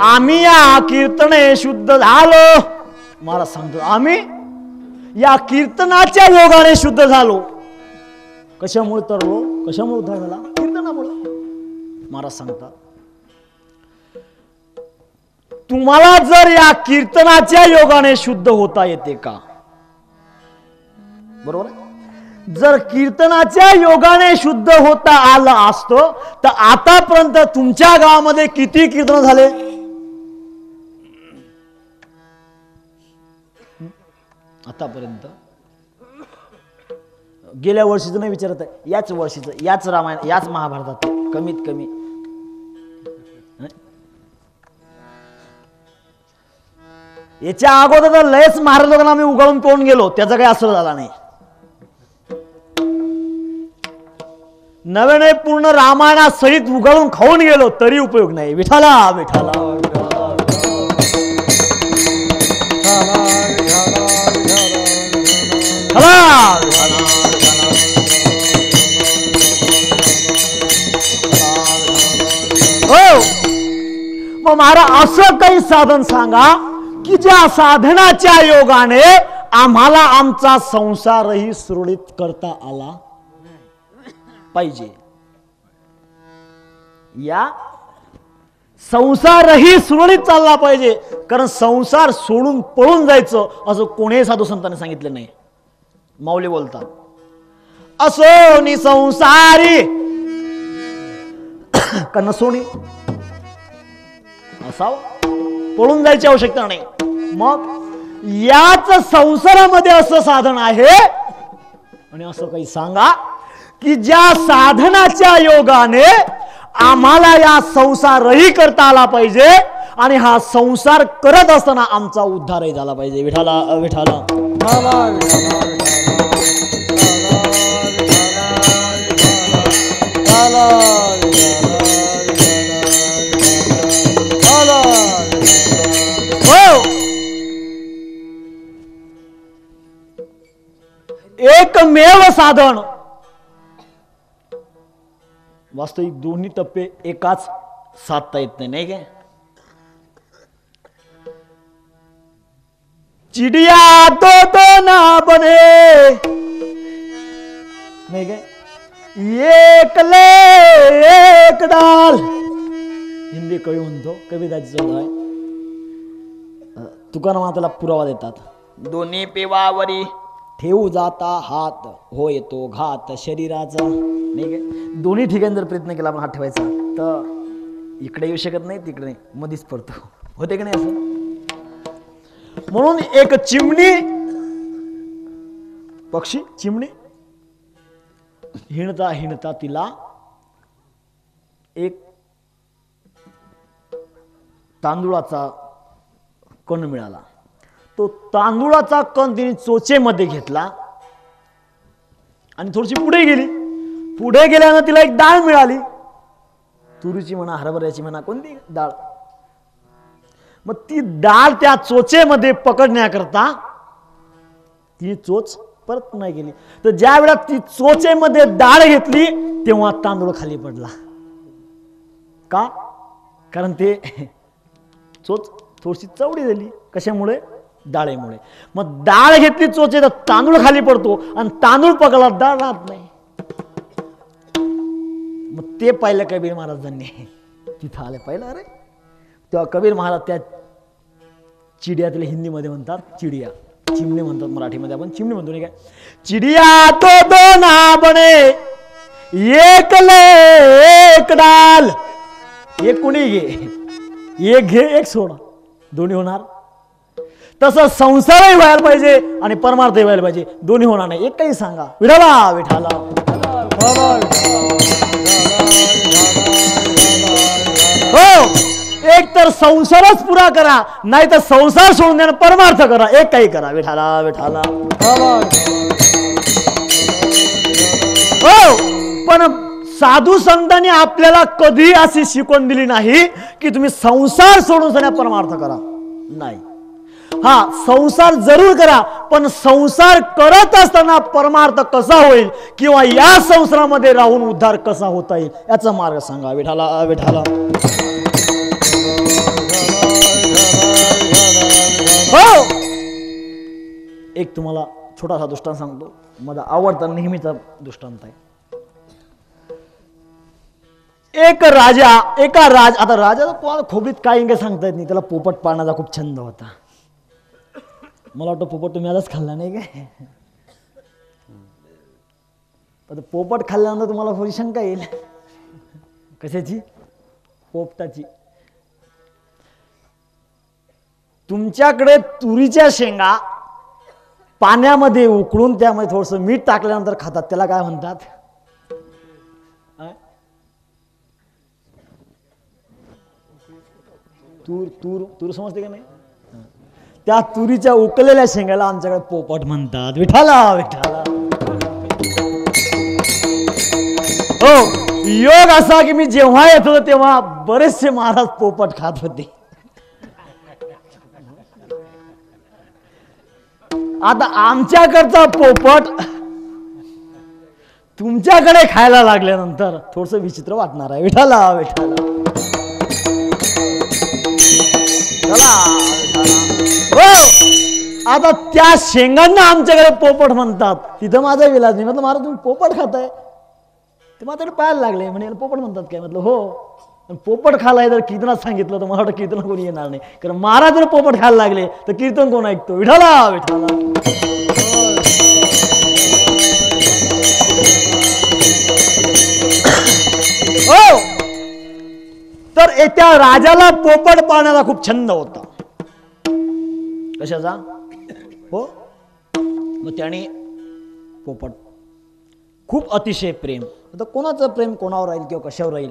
आम्ही या कीर्तने शुद्ध झालो. महाराज सांगतो आम्ही या कीर्तनाच्या योगाने शुद्ध झालो. कशामुळे तरलो? कशामुळे उद्धार झाला? कीर्तनामुळे. महाराज सांगतात तुम्हाला जर या कीर्तनाच्या योगाने शुद्ध होता येते का? बरोबर आहे. जर कीर्तनाच्या योगाने शुद्ध होता आलं असतं तर आतापर्यंत तुमच्या गावामध्ये किती कीर्तन झाले? आतापर्यंत गेल्या वर्षीचं नाही विचारत आहे, याच वर्षीचं, याच रामायण, याच महाभारतात कमीत कमी याच्या अगोदर तर लयच महाराज लोकांना आम्ही उगाळून पिऊन गेलो, त्याचा काही असर झाला नाही. नव्याने पूर्ण रामायणा सहित उगाळून खाऊन गेलो तरी उपयोग नाही. विठाला विठाला. हो, मग महाराज असं काही साधन सांगा की ज्या साधनाच्या योगाने आम्हाला आमचा संसारही सुरळीत करता आला पाहिजे. या संसारही सुरळीत चालला पाहिजे, कारण संसार सोडून पळून जायचं असं कोणीही साधू संतांनी सांगितलं नाही. माऊली बोलतात, असोनी संसारी का नसोनी असावं, पळून जायची आवश्यकता नाही. मग याच संसारामध्ये असं साधन आहे, आणि असं काही सांगा की ज्या साधनाच्या योगाने आम्हाला या संसारही करता आला पाहिजे आणि हा संसार करत असताना आमचा उद्धारही झाला पाहिजे. विठाला विठाला एकमेव साधन. वास्तविक दोन्ही टप्पे एकाच साधता येत नाही, नाही काय. चिडिया तो ना बने, नाही काय. एकले एक डाल, हिंदी कवी म्हणतो, कविताची जोड आहे. तुकाराम त्याला पुरावा देतात. दोन्ही पेवावरी ठेवू जाता हात, हो येतो घात शरीराचा, नाही काय. दोन्ही ठिकाणी जर प्रयत्न केला आपण हात ठेवायचा तर इकडे येऊ शकत नाही, तिकडे नाही, मध्येच पडतो. होते की नाही असं. म्हणून एक चिमणी, पक्षी चिमणी हिणता हिणता तिला एक तांदूळाचा कण मिळाला. तो तांदूळाचा कण तिने चोचेमध्ये घेतला आणि थोडीशी पुढे गेली. पुढे गेल्यानं तिला एक डाळ मिळाली, तुरीची म्हणा हरभऱ्याची म्हणा कोणती डाळ. मग ती डाळ त्या चोचेमध्ये पकडण्याकरता ती चोच परत नाही गेली. तर ज्या वेळा ती चोचेमध्ये डाळ घेतली तेव्हा तांदूळ खाली पडला. का? कारण ते चोच थोडीशी चवडी झाली. कशामुळे? डाळेमुळे. मग डाळ घेतली चोचे तर तांदूळ खाली पडतो आणि तांदूळ पकडला डाळ राहत नाही. मग ते पाहिलं कबीर महाराजांनी. तिथं आले पाहिलं. अरे तेव्हा कबीर महाराज त्या चिडिया, तिला हिंदीमध्ये म्हणतात चिडिया, चिमणी म्हणतात मराठीमध्ये आपण चिमणी म्हणतो नाही काय. चिडिया तो दो ना बने, एकले एक डाल. एक कोणी घे, एक घे एक सोड, दोन्ही होणार. तसं संसारही व्हायला पाहिजे आणि परमार्थही व्हायला पाहिजे, दोन्ही होणार नाही. एक काही सांगा. विठाला विठाला हो. एक तर संसारच पुरा करा, नाही तर संसार सोडून द्या, परमार्थ करा. एक काही करा. विठाला विठाला हो. पण साधू संतांनी आपल्याला कधी अशी शिकवण दिली नाही की तुम्ही संसार सोडून सगळ्या परमार्थ करा. नाही. हा, संसार जरूर करा, पण संसार करत असताना परमार्थ कसा होईल किंवा या संसारामध्ये राहून उद्धार कसा होता येईल याचा मार्ग सांगा. विठाला विठाला हो. एक तुम्हाला छोटासा दृष्टांत सांगतो, माझा आवडता नेहमीचा दृष्टांत आहे. एका आता राजाचा कोणाला खोबीत काय सांगता येत नाही, त्याला पोपट पाळण्याचा खूप छंद होता. मला वाटतं पोपट तुम्ही आजच खाल्ला नाही काय. आता पोपट खाल्ल्यानंतर तुम्हाला थोडी शंका येईल. कशाची? पोपटाची. तुमच्याकडे तुरीच्या शेंगा पाण्यामध्ये उकळून त्यामध्ये थोडस मीठ टाकल्यानंतर खातात, त्याला काय म्हणतात? तूर तूर तूर समजते का नाही? त्या तुरीच्या उकळलेल्या शेंगाला आमच्याकडे पोपट म्हणतात. विठाला विठाला हो. योग असा की मी जेव्हा येत होतो तेव्हा बरेचसे महाराज पोपट खात होते. आता आमच्याकडचा पोपट तुमच्याकडे खायला लागल्यानंतर थोडस विचित्र वाटणार आहे. विठाला विठाला हो. आता त्या शेंगांना आमच्याकडे पोपट म्हणतात. तिथं माझा विलाज नाही. म्हटलं महाराज तुम्ही पोपट खाताय. ते मात्र पाहायला लागले, म्हणे पोपट म्हणतात काय? म्हटलं हो. पोपट खायला जर कीर्तनात सांगितलं तर मला वाटतं कीर्तन कोणी येणार नाही, कारण महाराज जर पोपट खायला लागले तर कीर्तन कोण ऐकतो? विठाला विठाला. हो, तर त्या राजाला पोपट पाळण्याचा खूप छंद होता. कशाचा? हो, मग त्याने पोपट खूप अतिशय प्रेम. आता कोणाचं प्रेम कोणावर राहील किंवा कशावर राहील,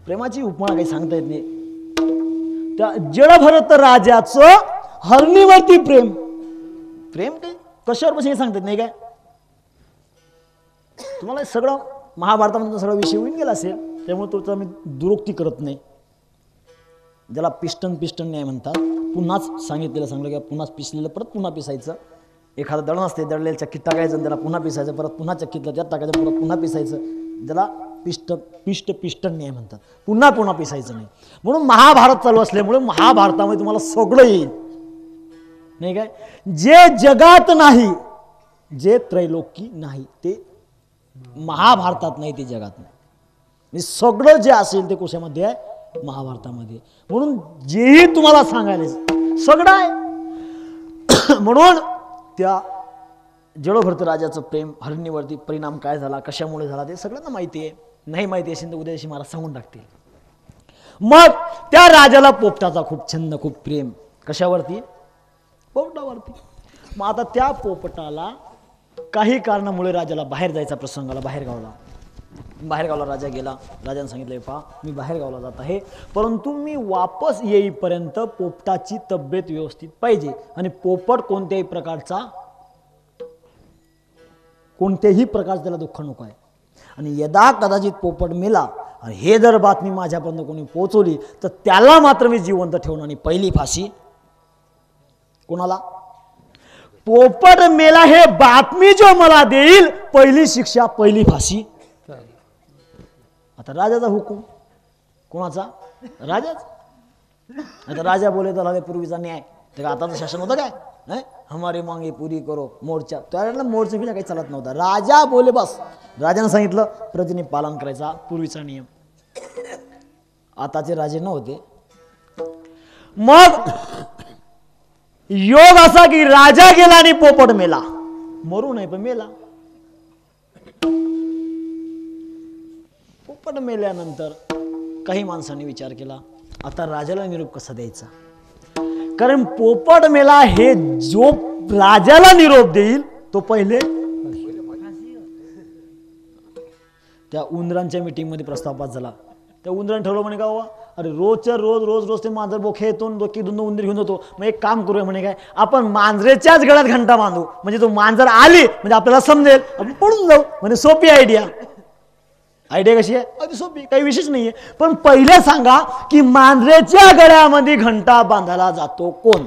प्रेमाची उपमा काही सांगता येत नाही. त्या जळभरत राजाचं हरणीवरती प्रेम. प्रेम काही कशावर पासून सांगता येत नाही काय? तुम्हाला सगळं महाभारतामध्ये सगळा विषय होऊन गेला असेल, त्यामुळे तुमचा मी दुरुक्ती करत नाही. ज्याला पिस्टन नाही म्हणतात, पुन्हाच सांगितलेलं सांगलं की पुन्हाच पिसलेलं परत पुन्हा पिसायचं. एखादं दळण असते, दळलेलं चक्कीत टाकायचं, त्याला पुन्हा पिसायचं, परत पुन्हा चक्कीतलं त्यात टाकायचं, परत पुन्हा पिसायचं. ज्याला पिस्टन नाही म्हणतात, पुन्हा पुन्हा पिसायचं नाही. म्हणून महाभारत चालू असल्यामुळे महाभारतामध्ये तुम्हाला सगळं येईल नाही काय? जे जगात नाही, जे त्रैलोकी नाही, ते महाभारतात नाही, ते जगात नाही. सगळं जे असेल ते कशामध्ये आहे? महाभारतामध्ये. म्हणून जेही तुम्हाला सांगायला सगळं आहे. म्हणून त्या जळभरत राजाचं प्रेम हरणीवरती परिणाम काय झाला, कशामुळे झाला, ते सगळ्यांना माहिती आहे. नाही माहिती असेल तर उद्या दिवशी मला सांगून टाकतील. मग त्या राजाला पोपटाचा खूप छंद, खूप प्रेम. कशावरती? पोपटावरती. मग आता त्या पोपटाला काही कारणामुळे राजाला बाहेर जायचा प्रसंग आला, बाहेरगावला राजा गेला. राजाने सांगितलं, पहा मी बाहेरगावला जात आहे, परंतु मी वापस येईपर्यंत पोपटाची तब्येत व्यवस्थित पाहिजे आणि पोपट कोणत्याही प्रकारचं त्याला दुःख नको आहे. आणि यदा कदाचित पोपट मेला आणि हे जर बातमी माझ्यापर्यंत कोणी पोहोचवली तर त्याला मात्र मी जिवंत ठेवणार. आणि पहिली फाशी कोणाला? पोपट मेला हे बातमी जो मला देईल, पहिली शिक्षा, पहिली फाशी. आता राजाचा हुकूम. कोणाचा? राजाच. आता राजा बोले तर पूर्वीचा न्याय, तर आताचं शासन होतं काय? हमारी मांगे पुरी करो, मोर्चा. त्यावेळेला मोर्चा बिना काही चालत नव्हता. राजा बोले बस. राजाने सांगितलं, प्रजेने पालन करायचा, पूर्वीचा नियम. आताचे राजे नव्हते. मग योग असा की राजा गेला आणि पोपट मेला. मरू नाही पण मेला. पोपट मेल्यानंतर काही माणसांनी विचार केला, आता राजाला निरोप कसा द्यायचा? कारण पोपट मेला हे जो राजाला निरोप देईल तो पहिले त्या उंदरांच्या मीटिंग मध्ये प्रस्ताव पास झाला. त्या उंदराने ठरवलं म्हणे का, अरे रोज ते मांजर बोखे येतो, डोकी दोन उंदीर घेऊन येतो. मग एक काम करूया म्हणे काय, आपण मांजरेच्याच गळ्यात घंटा बांधू, म्हणजे तो मांजर आली म्हणजे आपल्याला समजेल, आपण पडून जाऊ. म्हणजे सोपी आयडिया. कशी आहे? अगदी सोपी, काही विशेष नाहीये. पण पहिले सांगा की मांजरेच्या गळ्यामध्ये घंटा बांधायला जातो कोण?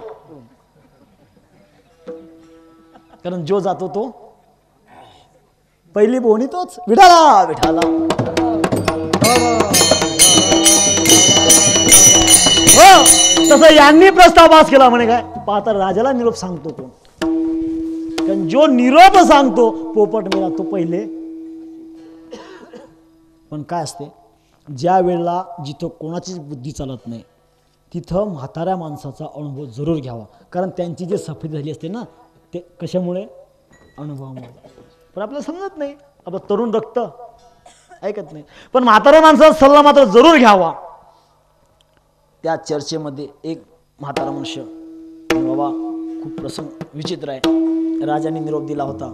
कारण जो जातो तो पहिली बोहणी तोच. विठाला विठाला. हो, तसं यांनी प्रस्ताव पास केला. म्हणे काय, पाहता राजाला निरोप सांगतो कोण? कारण जो निरोप सांगतो पोपट मेला तो पहिले. पण काय असते, ज्या वेळेला जिथं कोणाचीच बुद्धी चालत नाही तिथं म्हाताऱ्या माणसाचा अनुभव जरूर घ्यावा. कारण त्यांची जी सफेद झाली असते ना, ते कशामुळे? अनुभवामुळे. पण आपल्याला समजत नाही, आपलं तरुण रक्त ऐकत नाही. पण म्हाताऱ्या माणसाचा सल्ला मात्र जरूर घ्यावा. त्या चर्चेमध्ये एक म्हातारा मनुष्य, बाबा खूप प्रसंग विचित्र आहे, राजाने निरोप दिला होता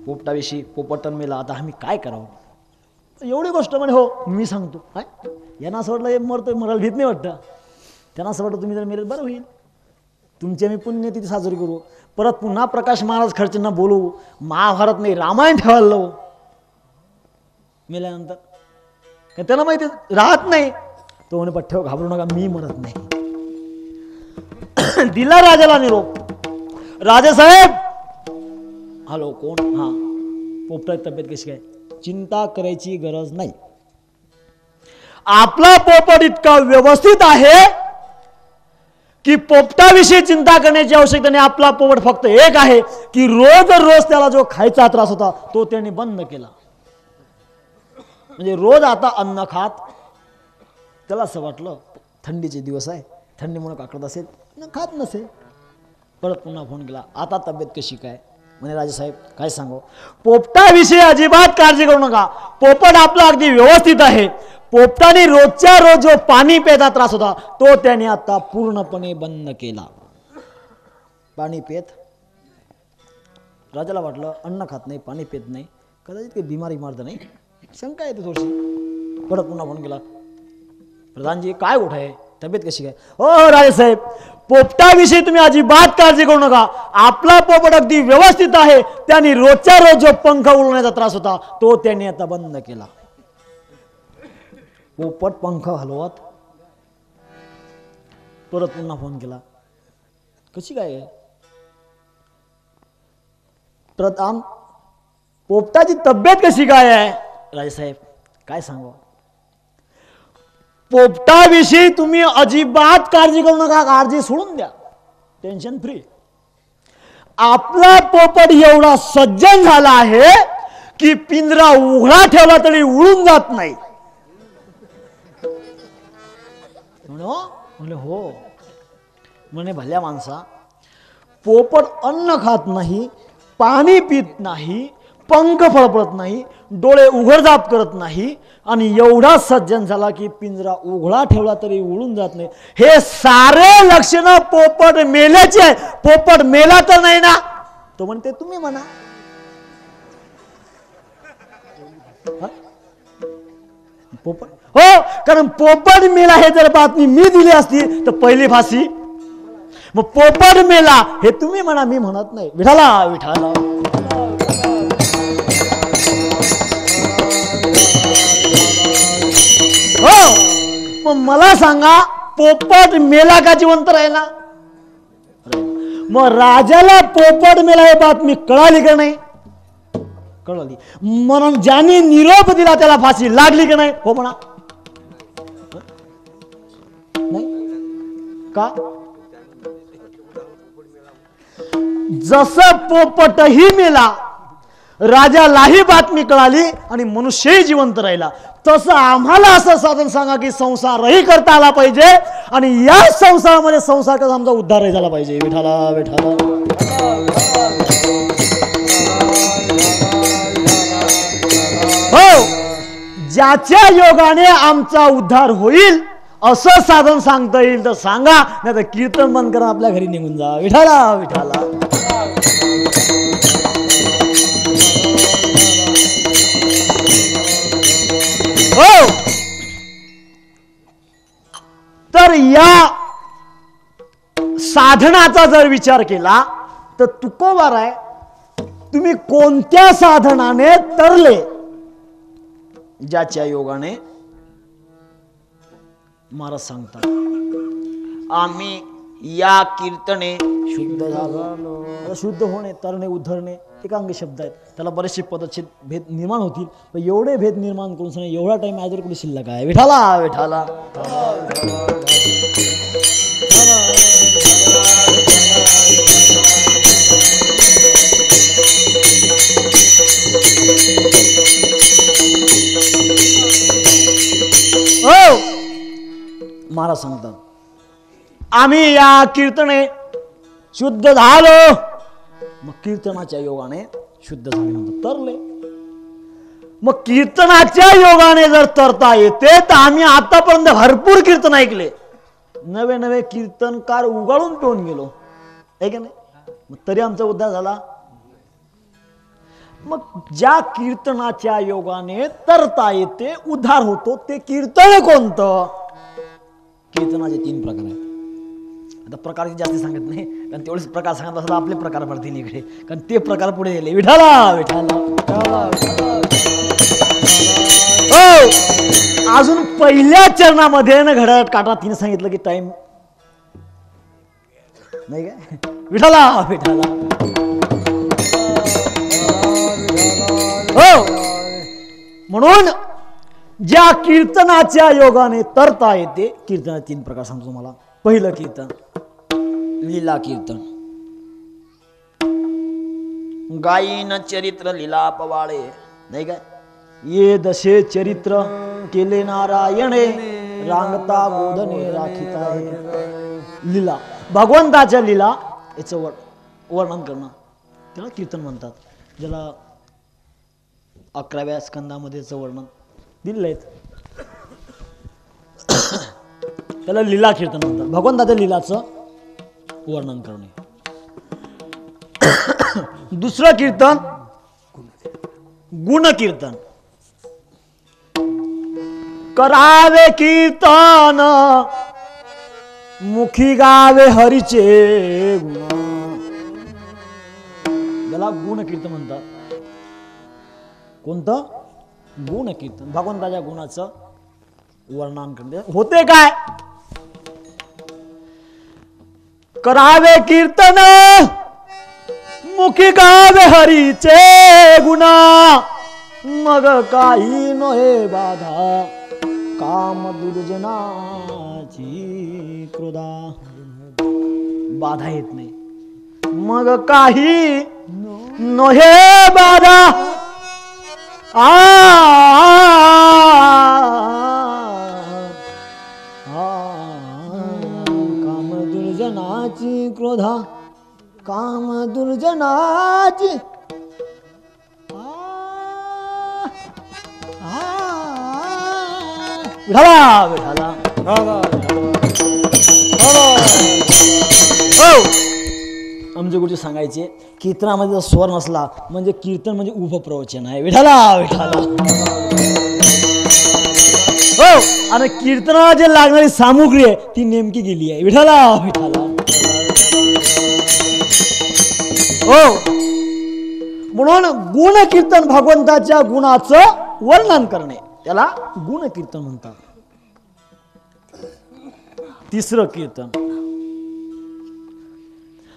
पोपटाविषयी, पोपटन मेला, आता आम्ही काय करावं? एवढी गोष्ट म्हणे, हो मी सांगतो. यांना असं वाटलं हे मरतोय, मरायला भीत नाही वाटतं. त्यांना असं वाटतं तुम्ही जर मेरेल बरं होईल, तुमची आम्ही पुण्यतिथी साजरी करू. परत पुन्हा प्रकाश महाराज खर्चेंना बोलवू, महाभारत नाही रामायण ठेवायला लावू. मेल्यानंतर त्याला माहिती राहत नाही. तो म्हणे पठ्ठेव घाबरू नका, मी मरत नाही. दिला राजाला निरोप. राजासाहेब, हॅलो कोण? हा, पोपटाची तब्येत कशी काय? चिंता करायची गरज नाही. आपला पोपट इतका व्यवस्थित आहे की पोपटाविषयी चिंता करण्याची आवश्यकता नाही. आपला पोपट फक्त एक आहे की रोज त्याला जो खायचा त्रास होता तो त्यांनी बंद केला. म्हणजे रोज आता अन्न खात, त्याला असं वाटलं थंडीचे दिवस आहे, थंडीमुळे काकडत असेल न खात नसेल. परत पुन्हा फोन केला, आता तब्येत कशी काय? म्हणे राजेसाहेब काय सांगू, पोपटाविषयी अजिबात काळजी करू नका, पोपट आपला अगदी व्यवस्थित आहे. पोपटाने रोजच्या रोज जो पाणी प्यायचा त्रास होता तो त्याने आता पूर्णपणे बंद केला. पाणी पेत. राजाला वाटलं अन्न खात नाही, पाणी पेत नाही, कदाचित काही बिमारी मारत नाही, शंका येते थोडीशी. परत पुन्हा फोन केला, प्रधानजी काय कुठं आहे, तब्येत कशी काय? हो राजेसाहेब, पोपटाविषयी तुम्ही अजिबात काळजी करू नका, आपला पोपट अगदी व्यवस्थित आहे. त्याने रोजच्या रोज जो पंख उडवण्याचा त्रास होता तो त्याने आता बंद केला. पोपट पंख हलवत. परत पुन्हा फोन केला, कशी काय आहे प्रधान, पोपटाची तब्येत कशी काय आहे? राजेसाहेब काय सांगू, पोपटाविषयी तुम्ही अजिबात काळजी करू नका, काळजी सोडून द्या, टेन्शन फ्री. आपला पोपट एवढा सज्जन झाला आहे की पिंजरा उघडा ठेवला तरी उडून जात नाही. म्हणले हो. म्हणे भल्या माणसा, पोपट अन्न खात नाही, पाणी पित नाही, पंख फळफळत नाही, डोळे उघडझाप करत नाही आणि एवढा सज्जन झाला की पिंजरा उघडा ठेवला तरी उडून जात नाही. हे सारे लक्षण पोपट मेल्याचे आहे. पोपट मेला तर नाही ना? तो म्हणते तुम्ही म्हणा. पोपट हो, कारण पोपट मेला हे जर बातमी मी दिली असती तर पहिली फाशी. मग पोपट मेला हे तुम्ही म्हणा, मी म्हणत नाही. विठाला विठाला. हो, मग मला सांगा, पोपट मेला का जिवंत राहिला? मग राजाला पोपट मेला हे बातमी कळाली का नाही? कळली. म्हणून ज्याने निरोप दिला त्याला फाशी लागली का नाही? हो म्हणा. नाही का? जसं पोपटही मेला, राजालाही बातमी कळाली आणि मनुष्यही जिवंत राहिला, तसं आम्हाला असं साधन सांगा की संसारही करता आला पाहिजे आणि या संसारामध्ये संसार कसा आमचा उद्धारही झाला पाहिजे. विठाला विठाला. हो, ज्याच्या योगाने आमचा उद्धार होईल असं साधन सांगता येईल तर सांगा, नाही तर कीर्तन बंद करा, आपल्या घरी निघून जा. विठाला विठाला. हो, तर या साधनाचा जर विचार केला तर तुकोबार आहे, तुम्ही कोणत्या साधनाने तरले? ज्याच्या योगाने. महाराज सांगतात, आम्ही या कीर्तने शुद्ध झालो. शुद्ध होणे, तरणे, उद्धरणे एकांगी शब्द आहेत, त्याला बरेचसे पदच्छेद भेद निर्माण होतील, पण एवढे भेद निर्माण करून सांगा एवढा टाइम आजवर कुठे शिल्लक आहे. विठाला विठाला. हो, महाराज सांगतात, आम्ही या कीर्तने शुद्ध झालो. मग कीर्तनाच्या योगाने शुद्ध झाले म्हणतात, तरले. मग कीर्तनाच्या योगाने जर तरता येते तर आम्ही आतापर्यंत भरपूर कीर्तन ऐकले, नवे नवे कीर्तनकार उगाळून पिऊन गेलो, आहे की नाही? मग तरी आमचा उद्धार झाला. मग ज्या कीर्तनाच्या योगाने तरता येते, उद्धार होतो, ते कीर्तन कोणतं? कीर्तनाचे 3 प्रकार आहेत. आता प्रकारची जास्त सांगत नाही, कारण तेवढेच प्रकार सांगत असतात आपले प्रकार पडतील इकडे, कारण ते प्रकार पुढे गेले. विठाला विठाला. हो, अजून पहिल्या चरणामध्ये ना घड्याळात काटा 3 सांगितलं की टाइम नाही काय? विठाला विठाला. हो, म्हणून ज्या कीर्तनाच्या योगाने तरता येते, कीर्तनाचे 3 प्रकार सांगतो तुम्हाला. पहिलं कीर्तन लीला कीर्तन. गायीन चरित्र लीला पवाळे, नाही काय? ये दशे चरित्र केले नारायणे रांगता बोधने राखीत आहे. लीला भगवंताच्या लीला याचं वर्णन करणं त्याला कीर्तन म्हणतात. ज्याला 11व्या स्कंदामध्ये याचं वर्णन दिलेलं आहे त्याला लीला कीर्तन म्हणतात. भगवंताच्या लीलाचं वर्णन करणे. दुसरं कीर्तन गुण कीर्तन. करावे कीर्तन मुखी गावे हरीचे गुण. त्याला गुण कीर्तन म्हणतात. कोणतं गुण कीर्तन. भगवंताच्या गुणाचं वर्णन करते. होते काय करावे कीर्तन मुखी गावे हरीचे गुणा मग काही नोहे बाधा काम दुर्जनाची क्रोधा. बाधा येत नाही मग काही नोहे बाधा. काम दुर्जनाची क्रोधा काम दुर्जनाची. विठाला विठाला आमचे गुरुजी सांगायचे कीर्तनामध्ये जर स्वर नसला म्हणजे कीर्तन म्हणजे उभं प्रवचन आहे. विठाला विठाला. हो आणि कीर्तनाला जे लागणारी सामुग्री आहे ती नेमकी गेली आहे. विठाला विठाला. हो म्हणून गुण कीर्तन भगवंताच्या गुणाचं वर्णन करणे त्याला गुण कीर्तन म्हणतात. तिसरं कीर्तन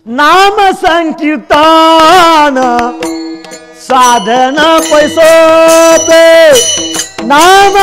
नाम संकीर्तन साधन पैसोते. नाम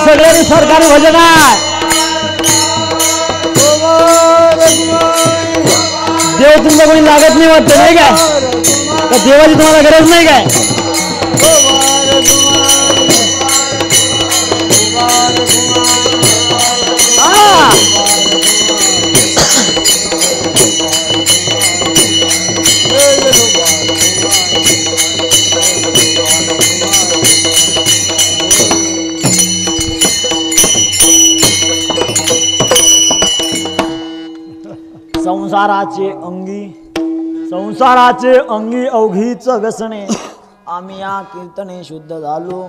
सगळ्यांनी सरकारी भजन आहे. देव तुमचा कोणी लागत नाही वाटतं नाही काय का देवाची तुम्हाला गरज नाही काय. संसाराचे अंगी अवघीच व्यसने आम्ही या कीर्तने शुद्ध झालो.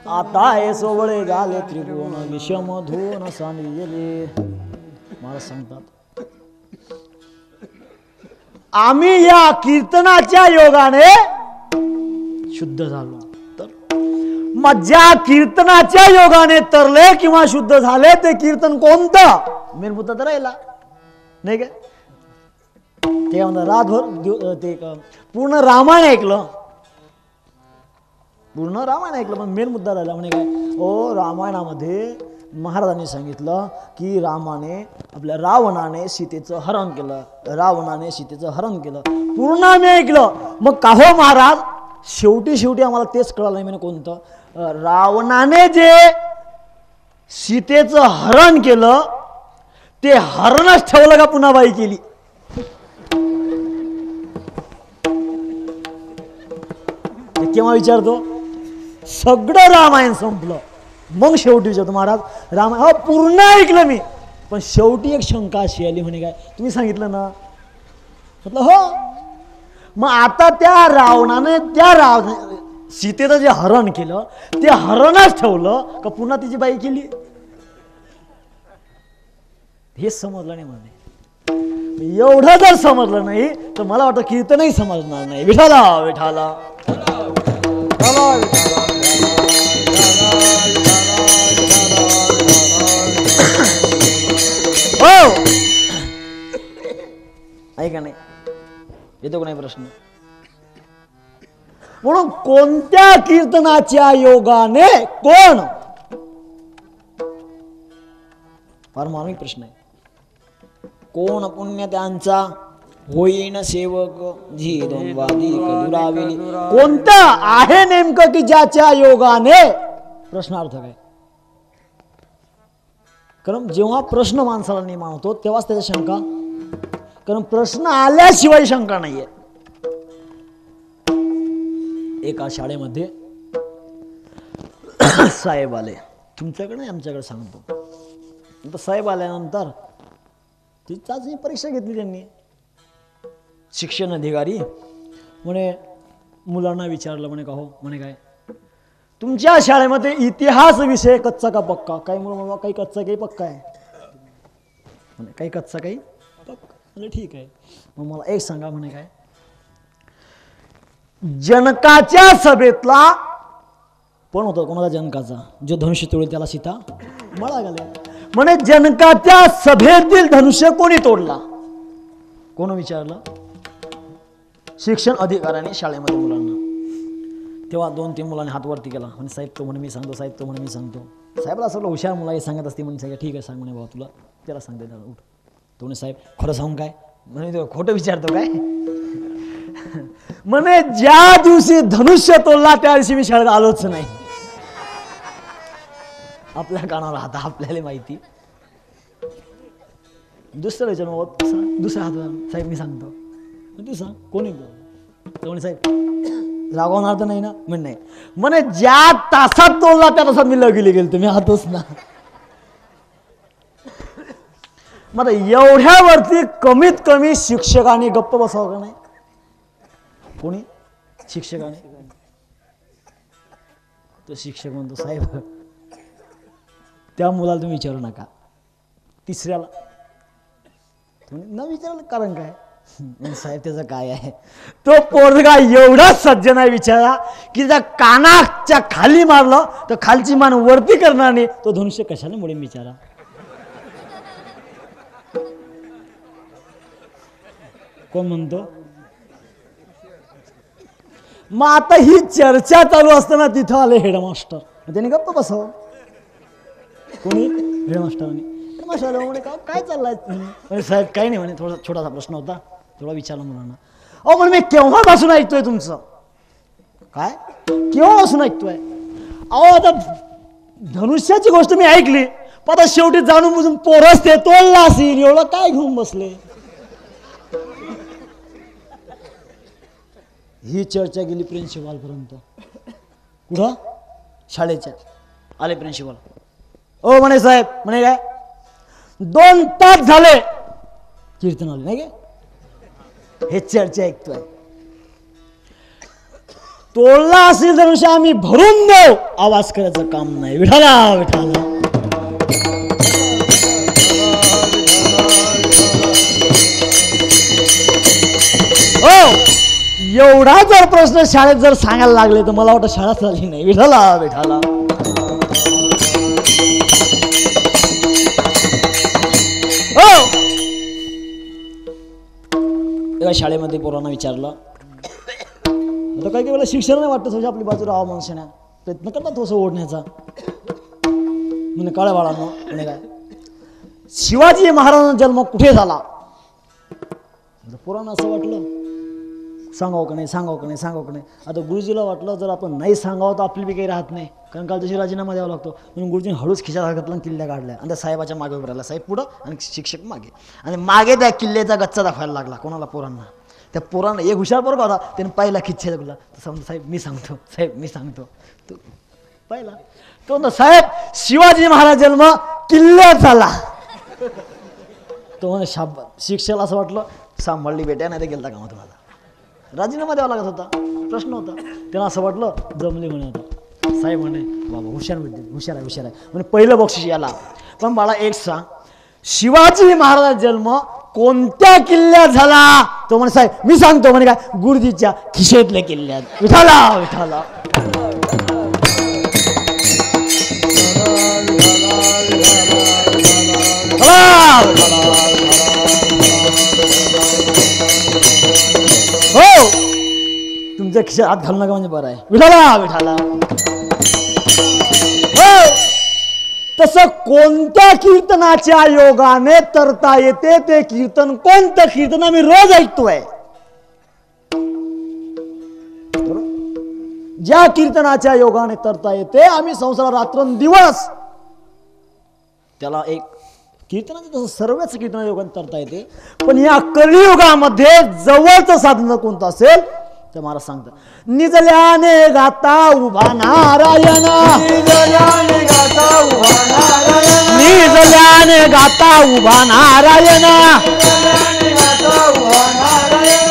आता हे सोवळे झाले त्रिभुवन विषम धुवन सांगितले. मला सांगतात आम्ही या कीर्तनाच्या योगाने शुद्ध झालो. तर मग ज्या कीर्तनाच्या योगाने तरले किंवा शुद्ध झाले ते कीर्तन कोणतं मेनमुद्दा तर राहिला नाही काय. ते म्हणतात रातभर ते पूर्ण रामायण ऐकलं, पूर्ण रामायण ऐकलं पण मेन मुद्दा राहिला म्हणे काय. ओ रामायणामध्ये महाराजांनी सांगितलं की रामाने आपल्या रावणाने सीतेचं हरण केलं, रावणाने सीतेचं हरण केलं, पूर्ण आम्ही ऐकलं. मग का हो महाराज शेवटी आम्हाला तेच कळलं नाही म्हणे कोणतं. रावणाने जे सीतेचं हरण केलं ते हरणच ठेवलं का पुन्हा बाई केली. केव्हा विचारतो सगळं रामायण संपलं मग शेवटी विचारतो महाराज रामायण हो पूर्ण ऐकलं मी पण शेवटी एक शंका अशी आली म्हणे काय तुम्ही सांगितलं ना म्हटलं हो. मग आता त्या रावणाने सीतेचं जे हरण केलं ते हरणच ठेवलं का पुन्हा तिची बाई केली हेच समजलं नाही मला. एवढं जर समजलं नाही तर मला वाटतं कीर्तनही समजणार नाही. विठाला विठाला हो ऐका नाही येतो का नाही प्रश्न. म्हणून कोणत्या कीर्तनाच्या योगाने कोण फार मार्मिक प्रश्न आहे. कोण पुण्य त्यांचा होईन सेवक झीदंवादी दुरावेली. कोणतं आहे नेमकं की ज्याच्या योगाने प्रश्नार्थ काय. कारण जेव्हा प्रश्न माणसाला निर्माण होतो तेव्हाच त्याच्या शंका. कारण प्रश्न आल्याशिवाय शंका नाहीये. एका शाळेमध्ये साहेब आले तुमच्याकडे नाही आमच्याकडे सांगतो. साहेब आल्यानंतर ती चाचणी परीक्षा घेतली त्यांनी. शिक्षण अधिकारी म्हणे मुलांना विचारलं म्हणे का हो म्हणे काय तुमच्या शाळेमध्ये इतिहास विषय कच्चा का पक्का. काही मुलं काही कच्चा काही पक्का आहे म्हणे काही कच्चा काही पक्का. म्हणजे ठीक आहे मग मला एक सांगा म्हणे काय जनकाच्या सभेतला पण होता कोणाचा जनकाचा जो धनुष्य तोडेल त्याला सीता मळा घाले. म्हणे जनकाच्या सभेतील धनुष्य कोणी तोडला कोण विचारलं शिक्षण अधिकाऱ्याने शाळेमध्ये मुलांना. तेव्हा 2-3 मुलांनी हात वरती केला म्हणजे साहेब तो म्हणे मी सांगतो साहेब तो म्हणे मी सांगतो. साहेबला सगळं हुशार मुला हे सांगत असते म्हणजे ठीक आहे सांग म्हणे बाबा तुला त्याला सांगते त्याला उठ. तो म्हणे साहेब खरं सांगू काय म्हणे तो खोटं विचारतो काय. म्हणे ज्या दिवशी धनुष्य तोडला त्या दिवशी मी शाळेत आलोच नाही. आपल्या कानावर हात आपल्याला माहिती. दुसरं विचार दुसरा हात साहेब मी सांगतो तू सांग कोणी म्हणे साहेब रागवणार तर नाही ना म्हण नाही. म्हणे ज्या तासात तोडला त्या तासात मी लगेली गेलो तुम्ही हातच ना. मग एवढ्यावरती कमीत कमी शिक्षकाने गप्प बसावं का नाही कोणी शिक्षकाने. तो शिक्षक म्हणतो साहेब त्या मुलाला तुम्ही विचारू नका. तिसऱ्याला न विचारलं कारण काय साहेब त्याचं काय आहे. तो पोरगा एवढा सज्जन आहे विचारा की त्या कानाच्या खाली मारलं तर खालची मान वरती करणार नाही. तो धनुष्य कशाने मुळे विचारा. कोण म्हणतो. मग आता ही चर्चा चालू असताना तिथं आले हेडमास्टर त्यांनी गप्प बसावं. कोणी हेडमास्टरांनी म्हणे काय चाललंय म्हणे साहेब काही नाही म्हणे थोडा छोटासा प्रश्न होता थोडा विचारला मुलांना. अहो म्हणे मी केव्हापासून ऐकतोय तुमचं काय केव्हापासून ऐकतोय. अहो आता धनुष्याची गोष्ट मी ऐकली पण आता शेवटी जाणून बुजून पोरस ते तोडला असेल एवढं काय घेऊन बसले. ही चर्चा गेली प्रिन्सिपाल पर्यंत. कुठं शाळेच्या आले प्रिन्सिपाल. ओ म्हणे साहेब म्हणे काय 2 तास झाले कीर्तन आले नाही काय हे चर्चा ऐकतोय. तोडला असेल धनुष्य आम्ही भरून देऊ, आवाज करायचं काम नाही. विठाला विठाला. हो, एवढा जर प्रश्न शाळेत जर सांगायला लागले तर मला वाटतं शाळा झाली नाही. विठाला विठाला. हो, एका शाळेमध्ये पोरांना विचारलं, आता काही वेळेला शिक्षण नाही वाटतं म्हणजे आपली बाजू राहावं मनुष्याने प्रयत्न करतात थोडंसं ओढण्याचा. म्हणे काळ्या बाळांनो, म्हणे काय शिवाजी महाराजांचा जन्म कुठे झाला? पोरांना असं वाटलं सांगावं का नाही सांगावं का नाही सांगावं का नाही. आता गुरुजीला वाटलं जर आपण नाही सांगावं तर आपली बी काही राहत नाही, कारण काल तशी राजीनामा द्यावा लागतो. म्हणून गुरुजीने हळूच खिशात घातला आणि किल्ल्या काढल्या आणि त्या साहेबाच्या मागे उभं राहिला. साहेब पुढं आणि शिक्षक मागे, आणि मागे त्या किल्ल्याचा गच्चा दाखवायला लागला कोणाला? पोरांना. त्या पोरांना एक हुशार पोरगा होता, त्याने पहिला खिच्चा दाखवला. तर समजा साहेब मी सांगतो, साहेब मी सांगतो. तो पहिला तो म्हणतो साहेब शिवाजी महाराज जन्म किल्ल्यात झाला. तो म्हणे शाबास. शिक्षकाला असं वाटलं सांभाळली बेट्या, नाही तर गेलता कामा तुम्हाला, राजीनामा द्यावा लागत होता, प्रश्न होता. त्यांना असं वाटलं जमले म्हणे. आता साहेब म्हणे बाबा हुशार विद्यार्थी, हुशार आहे हुशार आहे म्हणे, पहिलं बक्षीस याला. पण बाळा एक सांग, शिवाजी महाराज जन्म कोणत्या किल्ल्यात झाला? तो म्हणे साहेब मी सांगतो. म्हणे काय? गुरुजीच्या खिशेतल्या किल्ल्यात. विठाला विठाला. हो, तुमच्या खिशात हात घालू नका म्हणजे बरं आहे. विठाला विठाला. हो, तसं कोणत्या कीर्तनाच्या योगाने तरता येते ते कीर्तन कोणतं कीर्तन आम्ही रोज ऐकतोय? ज्या कीर्तनाच्या योगाने तरता येते आम्ही संसार रात्रंदिवस, त्याला एक कीर्तनाचं तसं सर्वच कीर्तन योगाने तरता येते. पण या कलियुगामध्ये जवळचं साधन कोणतं असेल तर महाराज सांगतात, निजल्याने गाता उभा नारायण, निजल्याने गाता उभा नारायण, निजल्याने गाता उभा नारायण,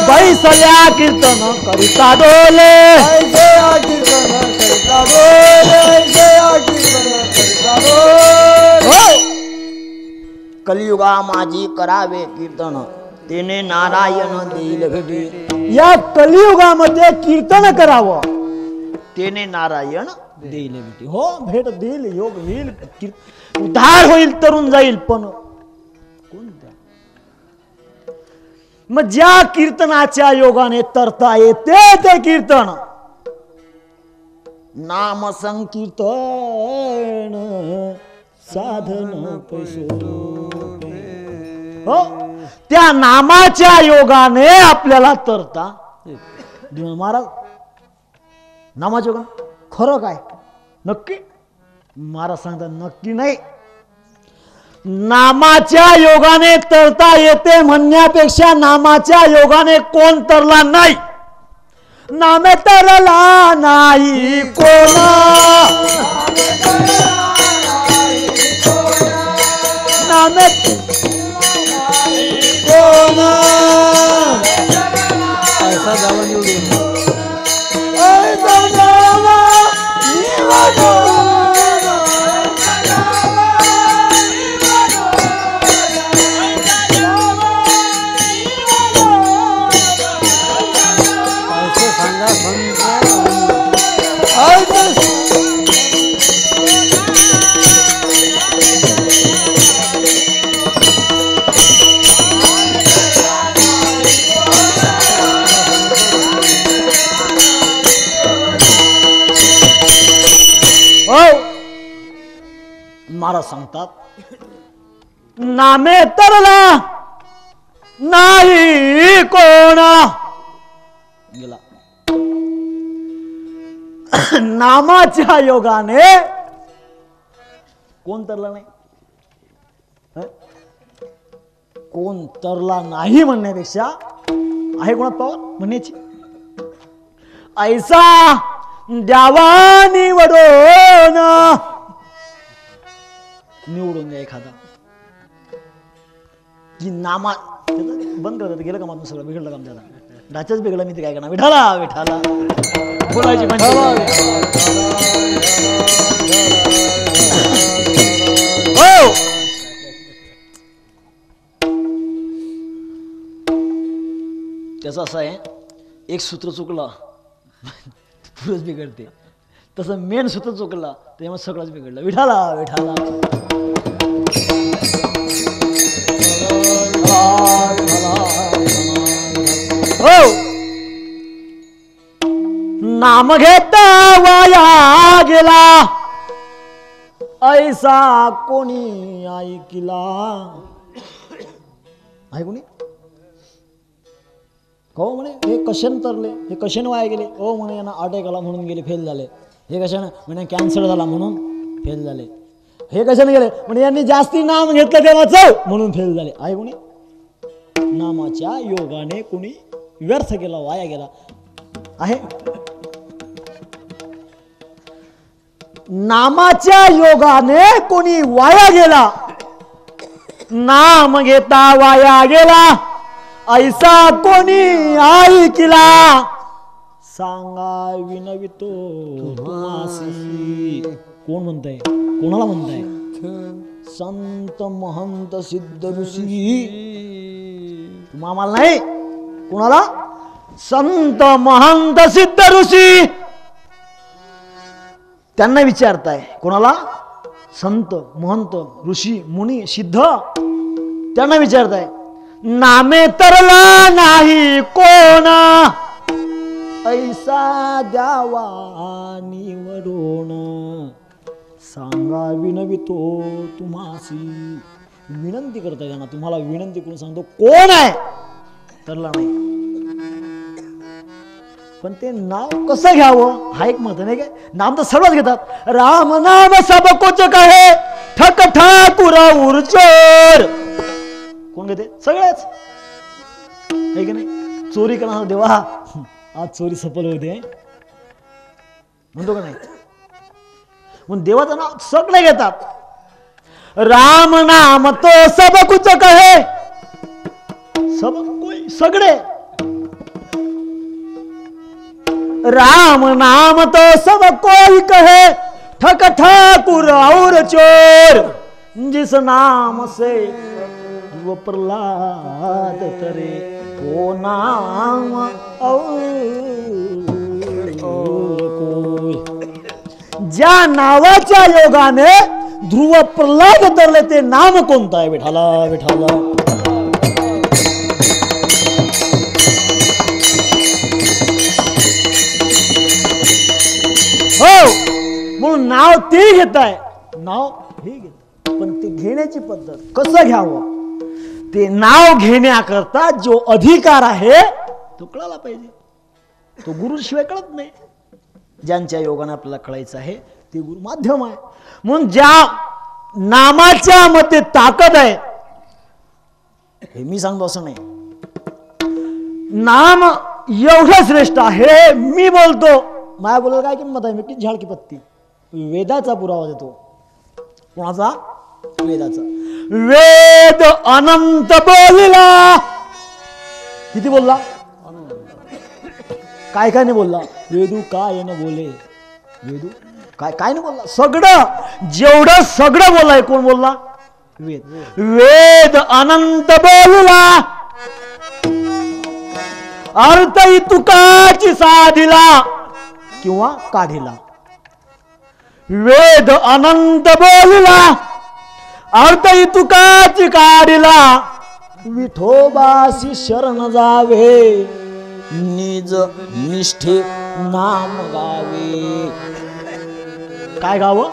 बैसल्या कीर्तन करिता डोले, कलियुगा माझी करावे कीर्तन, तेने नारायण देईल भेटी. या कलियुगामध्ये कीर्तन करावं, तेने नारायण देईल भेटी. हो, भेट देईल, योग होईल, उद्धार होईल, तरुण जाईल. पण कोणत्या? मग ज्या कीर्तनाच्या योगाने तरता येते ते कीर्तन नाम संकीर्तन साधन पैसोपे. हो, त्या नामाच्या योगाने आपल्याला तरता महाराज. नामाच्या योगाने खरं काय? नक्की? महाराज सांगतात नक्की नाही. नामाच्या योगाने तरता येते म्हणण्यापेक्षा नामाच्या योगाने कोण तरला नाही? नामे तरला नाही कोणा, नामे कोणा ऐसा जावा निवडून, ऐसा जावा निवडून. महाराज सांगतात नामे तरला नाही कोणा. गेला. नामाच्या योगाने कोण तरला नाही, कोण तरला नाही म्हणण्यापेक्षा आहे कोणात पावर म्हणण्याची. ऐसा द्यावा निवडून, निवडून द्या एखादा की नामा बंद करत गेलं का माणूस, सगळं बिघडलं काम त्याला. डाचच बिघडला मी ते काय करणार. विठाला विठाला बोलायची म्हणजे हो. त्याचं असं आहे, एक सूत्र चुकलं पुरंच बिघडते, तसं मेन सूत्र चुकलं त्यामुळे सगळंच बिघडलं. विठाला विठाला हो. नाम घेता वाया गेला ऐसा कोणी ऐकिला. आहे कोणी हो म्हणे हे कशाने तरले, हे कशाने वाया गेले. हो म्हणे यांना अटॅक आला म्हणून गेले, फेल झाले. हे कशाने म्हणे कॅन्सर झाला म्हणून फेल झाले. हे कशाने गेले म्हणजे यांनी जास्ती नाम घेतलं देवाचं म्हणून फेल झाले. आहे कोणी नामाच्या योगाने कोणी व्यर्थ गेला, वाया गेला आहे. नामाच्या योगाने कोणी वाया गेला, नाम घेता वाया गेला ऐसा कोणी ऐकिला. सांगा विनवितो तुम्हासी. कोण म्हणताय, कोणाला म्हणताय. संत महंत सिद्ध ऋषी. तुम्हाला नाही, कोणाला. संत महंत सिद्ध ऋषी त्यांना विचारताय. कोणाला. संत महंत ऋषी मुनी सिद्ध त्यांना विचारताय. नामे तरला नाही कोण ऐसा द्यावा निवडून. सांगा विनवितो तुम्हासी. विनंती करताय त्यांना, तुम्हाला विनंती करून सांगतो कोण आहे. तरला नाही, पण ते नाव कसं घ्यावं हा एक महत्व नाही काय. नाम तर सर्वच घेतात. राम नाम सब कुछ कहे ठक ठाकुर उरचोर. कोण घेते. सगळेच आहे की नाही. चोरी करणार देवा आज चोरी सफल होते म्हणतो का नाही. म्हणून देवाचं नाव सगळे घेतात. राम नाम तो सब कुछ कहे. सब कोई सगळे. राम नाम तो सब कोई कहे ठक ठाकुर और चोर. जिस नाम से वो प्रहलाद तरे वो नाम और कोई. ज्या नावाच्या योगाने ध्रुव प्रल्हाद तरले ते नाम कोणतं आहे. विठाला विठाला हो. म्हणून नाव ते घेताय, नाव हे घेत, पण ते घेण्याची पद्धत कसं घ्यावं ते नाव घेण्याकरता जो अधिकार आहे तो कळाला पाहिजे. तो गुरुशिवाय कळत नाही. ज्यांच्या योगाने आपल्याला कळायचं आहे ते गुरु माध्यम आहे. म्हणून ज्या नामाच्या मध्ये ताकद आहे हे मी सांगतो असं नाही. नाम एवढं श्रेष्ठ आहे. मी बोलतो माया बोलायला काय किंमत आहे. मी किती झाड की पत्ती. वेदाचा पुरावा देतो. कोणाचा. वेदाचा. वेद अनंत बोलला. किती बोलला. काय काय नाही बोलला. वेदू काय न बोले. वेदू काय काय नाही बोलला. सगळं जेवढं सगळं बोललाय कोण बोलला. वेद. वेद अनंत बोलला अर्थ तुकाची साधिला किंवा काढिला. वेद अनंत बोलला अर्थ तुकाची काढिला. विठोबासी शरण जावे निज निष्ठे नाम गावे. काय गावं.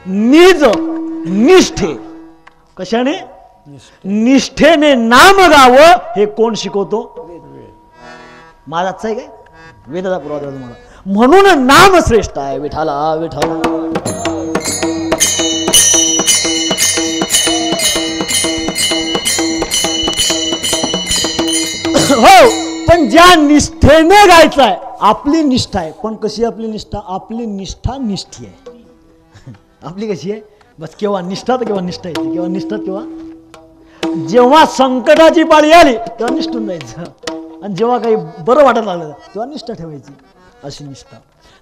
निज निष्ठे. कशाने. निष्ठेने नाम गावं. हे कोण शिकवतो. महाराजचा आहे काय. वेदाचा पुरावा देतो तुम्हाला. म्हणून नाम श्रेष्ठ आहे. विठाला विठाला हो. पण ज्या निष्ठेने गायचं आहे आपली निष्ठा आहे. पण कशी आपली निष्ठा. आपली निष्ठा निष्ठी आहे. आपली कशी आहे. बस केव्हा निष्ठा तर केव्हा निष्ठा येते. केव्हा निष्ठा केव्हा जेव्हा संकटाची पाळी आली तेव्हा निष्ठून जायचं. आणि जेव्हा काही बरं वाटत लागलं तेव्हा निष्ठा ठेवायची, अशी निष्ठा.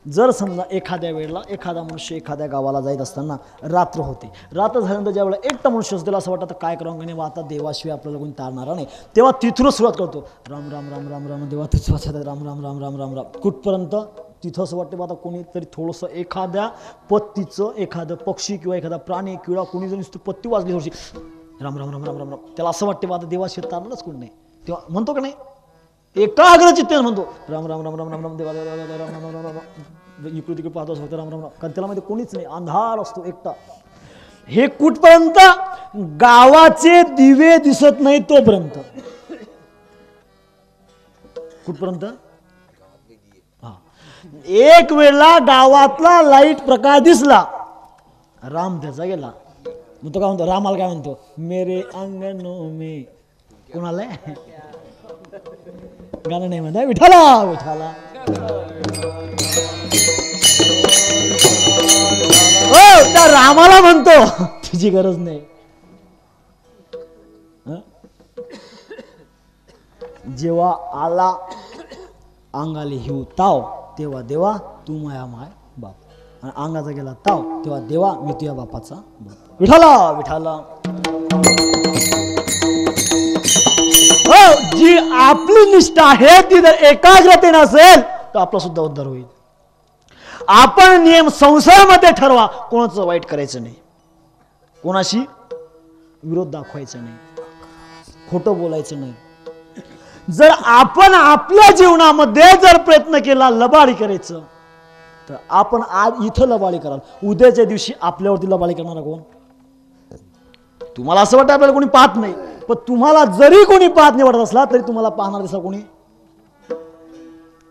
जर समजा एखाद्या वेळेला एखादा मनुष्य एखाद्या गावाला जात असताना रात्र होते, रात्र झाल्यानंतर ज्या वेळेला एकटा मनुष्य असतो त्याला असं वाटतं काय करावं नाही, आता देवाशिवाय आपल्याला कोणी तारणारा नाही, तेव्हा तिथूनच सुरुवात करतो, राम राम राम राम राम देवा तुझं वाचत राम राम राम राम राम राम. कुठपर्यंत? तिथं असं वाटतं आता कोणीतरी थोडंसं एखाद्या पत्तीचं एखादं पक्षी किंवा एखादा प्राणी किंवा कोणी जर नुसतं पत्ती वाजली थोडीशी राम राम राम राम राम राम, त्याला असं वाटतं आता देवाशिवाय तारणारच कोणी नाही. तेव्हा म्हणतो का नाही, एकाग्र चित्तेने म्हणतो राम राम राम राम राम राम देवा देवा देवा राम राम राम राम, इकडे तिकडे पाहतो असं राम राम राम, कारण त्याला माहिती कोणीच नाही, अंधार असतो एकटा. हे कुठपर्यंत? गावाचे दिवे दिसत नाही तोपर्यंत. कुठपर्यंत? हा, एक वेळेला गावातला लाईट प्रकाश दिसला, राम त्याचा गेला. मग तो काय म्हणतो, रामाला काय म्हणतो, मेरे अंगनो में, कोणाला गाणं नाही म्हणता, विठाला विठाला. हो, त्या रामाला म्हणतो तुझी गरज नाही. जेव्हा आला अंगाले हिव ताव, तेव्हा देवा तू माया माय बाप, आणि अंगाचा गेला ताव तेव्हा देवा मी तुझ्या बापाचा बाप. विठाला विठाला. हो, जी आपली निष्ठा आहे ती जर एकाग्रतेने असेल तर आपला सुद्धा उद्धार होईल. आपण नियम संसारामध्ये ठरवा, कोणाचं वाईट करायचं नाही, कोणाशी विरोध दाखवायचा नाही, खोटं बोलायचं नाही. जर आपण आपल्या जीवनामध्ये जर प्रयत्न केला लबाडी करायचं तर आपण आज इथं लबाडी कराल, उद्याच्या दिवशी आपल्यावरती लबाडी करणारा कोण? तुम्हाला असं वाटतं आपल्याला कोणी पाहत नाही, पण तुम्हाला जरी कोणी पाहत नाही वाटत असला तरी तुम्हाला पाहणार दिसा कोणी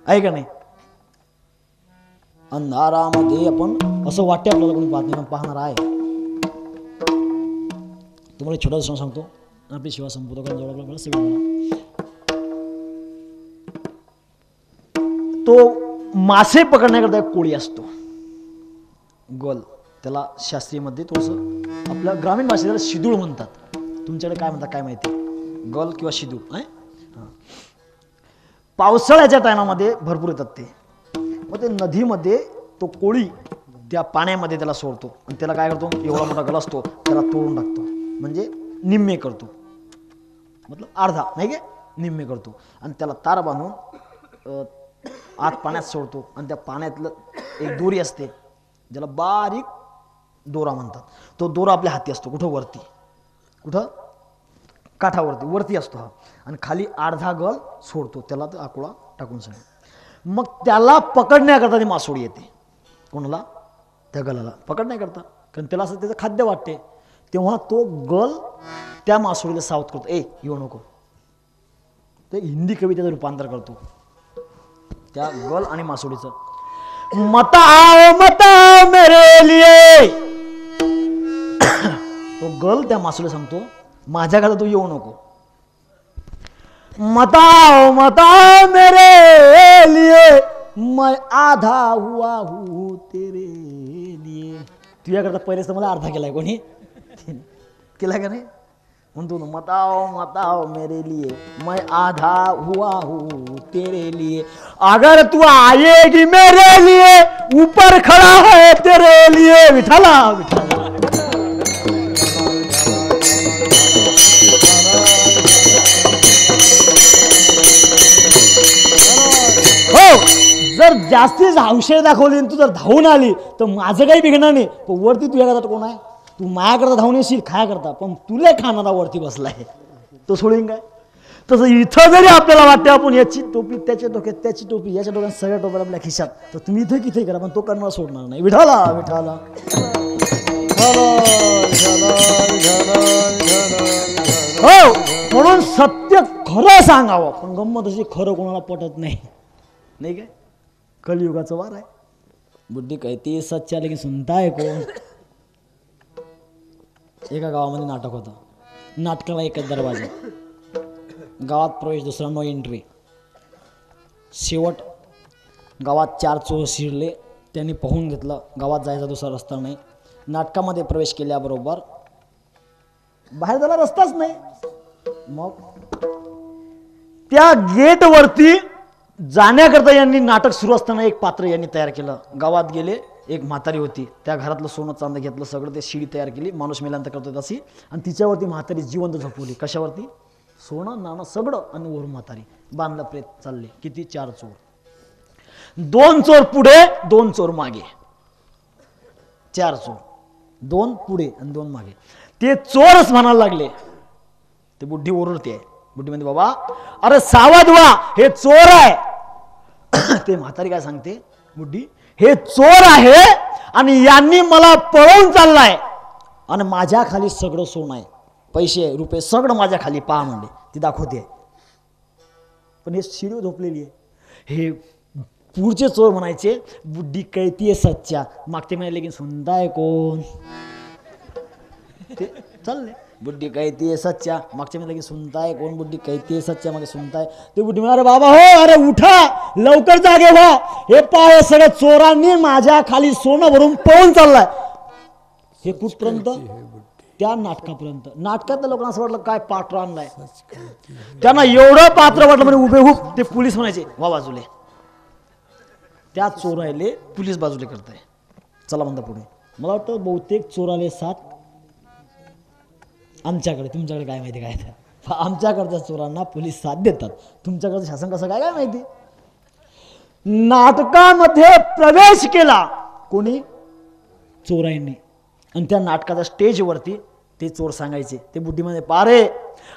आहे का नाही? अंधारामध्ये आपण असं वाटते आपल्याला कोणी पाहत नाही, पाहणार आहे. तुम्हाला एक छोटा सांगतो, आपली शिवा संपवतो कारण जेवढा आपल्याला सगळं. तो मासे पकडण्याकरता एक कोळी असतो, गल, त्याला शास्त्रीयमध्ये थोडंसं आपल्या ग्रामीण भाषेत त्याला शिदूळ म्हणतात, तुमच्याकडे काय म्हणतात काय माहिती, गल किंवा शिदूळ. पावसाळ्याच्या टायमामध्ये भरपूर येतात ते, मग ते नदीमध्ये तो कोळी त्या पाण्यामध्ये त्याला सोडतो आणि त्याला काय करतो, एवढा मोठा गल असतो त्याला तोडून टाकतो, म्हणजे निम्मे करतो, मतलब अर्धा नाही का, निम्मे करतो आणि त्याला तार बांधून आत पाण्यात सोडतो. आणि त्या पाण्यातलं एक दोरी असते ज्याला बारीक दोरा म्हणतात, तो दोरा आपल्या हाती असतो, कुठं वरती, कुठं काठावरती वरती असतो हा, आणि खाली अर्धा गल सोडतो, त्याला तो आकुळा टाकून सांग. मग त्याला पकडण्याकरता ती मासोळी येते. कोणाला? त्या गलाला पकडण्याकरता, कारण त्याला असं त्याचं खाद्य वाटते. तेव्हा तो गल त्या मासोळीला सावध करतो, ए येऊ नको. ते हिंदी कवितेचं रूपांतर करतो त्या गल आणि मासोळीचं. मता आओ मता मेरे लिए, तो गल त्या मासोळीला सांगतो माझ्या घरात तू येऊ नको. मता आओ मता मेरे लिए, मैं आधा हुआ हूँ तेरे लिए. तुझ्याकरता पहिलेच तर मला अर्धा केलाय, कोणी केलाय का नाही म्हणतो ना, मताओ मेरे लिए, मैं आधा हुआ हूँ तेरे लिए, अगर तू आएगी मेरे लिए, ऊपर खड़ा है तेरे लिए. विठाला विठाला. हो, जर जास्तीच हौशे दाखवली तू जर धावून आली तर माझं काही बिघडणार नाही, पण वरती तुझ्याकरता कोण आहे? तू मायाकरता धावून येशील खाया करता, पण तुला खाणारा वरती बसलाय, तो सोडीन काय? तसं इथं जरी आपल्याला वाटतं आपण याची टोपी त्याच्या डोक्यात, त्याची टोपी याच्या डोक्यात, सगळ्या टोप्या आपल्या खिशात, तर तुम्ही इथं किती करा पण तो करणार सोडणार नाही. विठाला विठाला. हो, म्हणून सत्य खरं सांगावं, पण गंमत अशी खरं कोणाला पटत नाही, नाही काय? कलियुगाचं वार आहे. बुद्धी कहती सच्चा लेकिन सुनता है कोण. एका गावामध्ये नाटक होतं, नाटकाला एकच दरवाजा, गावात प्रवेश दुसरा, नो एंट्री. शेवट गावात 4 चोर शिरले, त्यांनी पाहून घेतलं गावात जायचा दुसरा रस्ता नाही. नाटकामध्ये प्रवेश केल्याबरोबर बाहेर जायला रस्ताच नाही. मग त्या गेट वरती जाण्याकरता यांनी नाटक सुरू असताना एक पात्र यांनी तयार केलं. गावात गेले, एक म्हातारी होती, त्या घरातलं सोनं चांद घेतलं सगळं, ते शिडी तयार केली, माणूस मेल्यानंतर करतो तशी, आणि तिच्यावरती म्हातारी जिवंत झोपवली. कशावरती? सोनं नाणं सगळं, आणि वरून म्हातारी बांधलं प्रेत. चालले किती? 4 चोर. 2 चोर पुढे, 2 चोर मागे. 4 चोर, 2 पुढे आणि 2 मागे. ते चोरच म्हणायला लागले. ते बुड्ढी ओरडते. बुड्ढी म्हणते, बाबा अरे सावध व्हा, हे चोर आहे. ते म्हातारी काय सांगते? बुड्ढी, हे चोर आहे आणि यांनी मला पळवून चाललाय, आणि माझ्या खाली सगळं सोनं आहे, पैसे रुपये सगळं माझ्या खाली, पहा म्हणले. ती दाखवते. पण हे शिडी झोपलेली आहे. हे पुढचे चोर म्हणायचे, बुड्ढी कहती सच्चा. मागते म्हणाले की सुनता है कोण? ते चालले. बुड्ढी कहती सच्चा. मागचे म्हणाले की सुनता है कोण? बुड्ढी कहती सच्चा. मागे सुनताय. ते बुड्ढी म्हणाले, बाबा हो, अरे उठा, लवकर जागे व्हा. हे पाय सगळ्या चोरांनी माझ्या खाली सोनं भरून पळून चाललाय. हे कुठपर्यंत? त्या नाटकापर्यंत. नाटकातल्या लोकांना असं वाटलं काय पात्र आणलाय. त्यांना एवढं पात्र वाटलं म्हणजे उभेहूब ते पोलीस म्हणायचे, वा बाजूले. त्या चोर आले, पोलीस बाजूले करताय. चला म्हणता पुढे. मला वाटतं बहुतेक चोर आले 7 आमच्याकडे. तुमच्याकडे काय माहिती काय? आमच्याकडच्या चोरांना पोलीस 7 देतात. तुमच्याकडचं शासन कसं काय माहिती. नाटकामध्ये प्रवेश केला कोणी? चोरांनी. आणि त्या नाटकाच्या स्टेजवरती ते चोर सांगायचे. ते बुद्धीमध्ये, पारे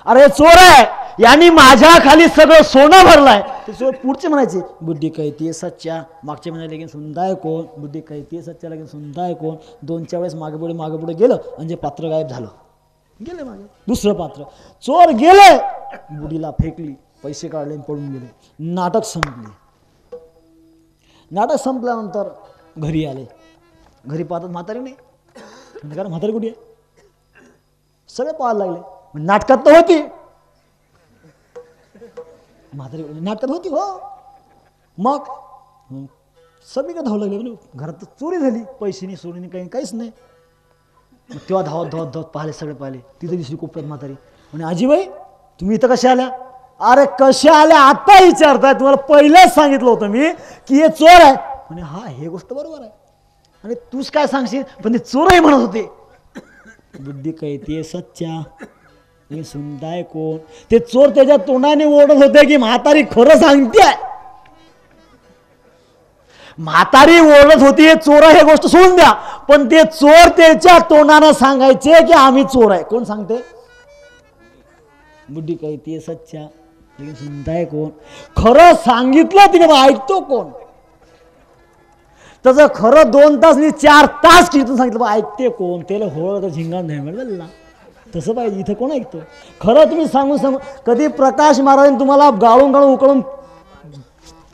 अरे चोर आहे, यांनी माझ्या खाली सगळं सोनं भरलाय. ते चोर पुढचे म्हणायचे, बुद्धी कहती सच्चा. मागचे म्हणाले की सुनताय कोण? बुद्धी कहती सच्चा. लगेच सुनताय कोण? 2च्या वेळेस मागे पुढे गेलं, म्हणजे पात्र गायब झालं. गेले मागे. दुसरं पात्र. चोर गेले, बुडीला फेकली, पैसे काढले, पळून गेले. नाटक संपले. नाटक संपल्यानंतर घरी आले. घरी पाहतात म्हातारी नाही. कारण म्हातारी कुठे आहे? सगळे पाहायला लागले. नाटकात तर होती म्हातारी. नाटकात होती हो. मग सगळीकडे धावू लागले. म्हणजे घरात चोरी झाली, पैशानी सोडीने काही काहीच नाही. मग तेव्हा धावत धावत धावत पाहिले, सगळे पाहिले. तिथे दिसली कोपऱ्यात म्हातारी. म्हणजे आजीबाई तुम्ही इथं कशा आल्या? अरे कशा आल्या आता विचारताय? तुम्हाला पहिलेच सांगितलं होतं मी की हे चोर आहे. म्हणजे हा, हे गोष्ट बरोबर आहे. आणि तूच काय सांगशील? पण ते चोरही म्हणत होते. बुद्धी कहती सच्चा. सुनताय कोण? ते चोर त्याच्या तोंडाने ओरडत होते की म्हातारी खरं सांगते. म्हातारी ओरडत होती हे चोर आहे, हे गोष्ट सोडून द्या. पण ते चोर त्याच्या तोंडाने सांगायचे की आम्ही चोर आहे. कोण सांगते? बुद्धी कहती सच्चा. सुनताय कोण? खरं सांगितलं तिने, ऐकतो कोण? तसं खरं 2 तास नाही 4 तास कीर्तन सांगितलं, ऐकते कोण? त्याला होळ झिंगा नाही म्हणलं. तसं पाहिजे. इथं कोण ऐकतो? खरं तुम्ही सांगून कधी प्रकाश महाराजांनी तुम्हाला गाळून उकळून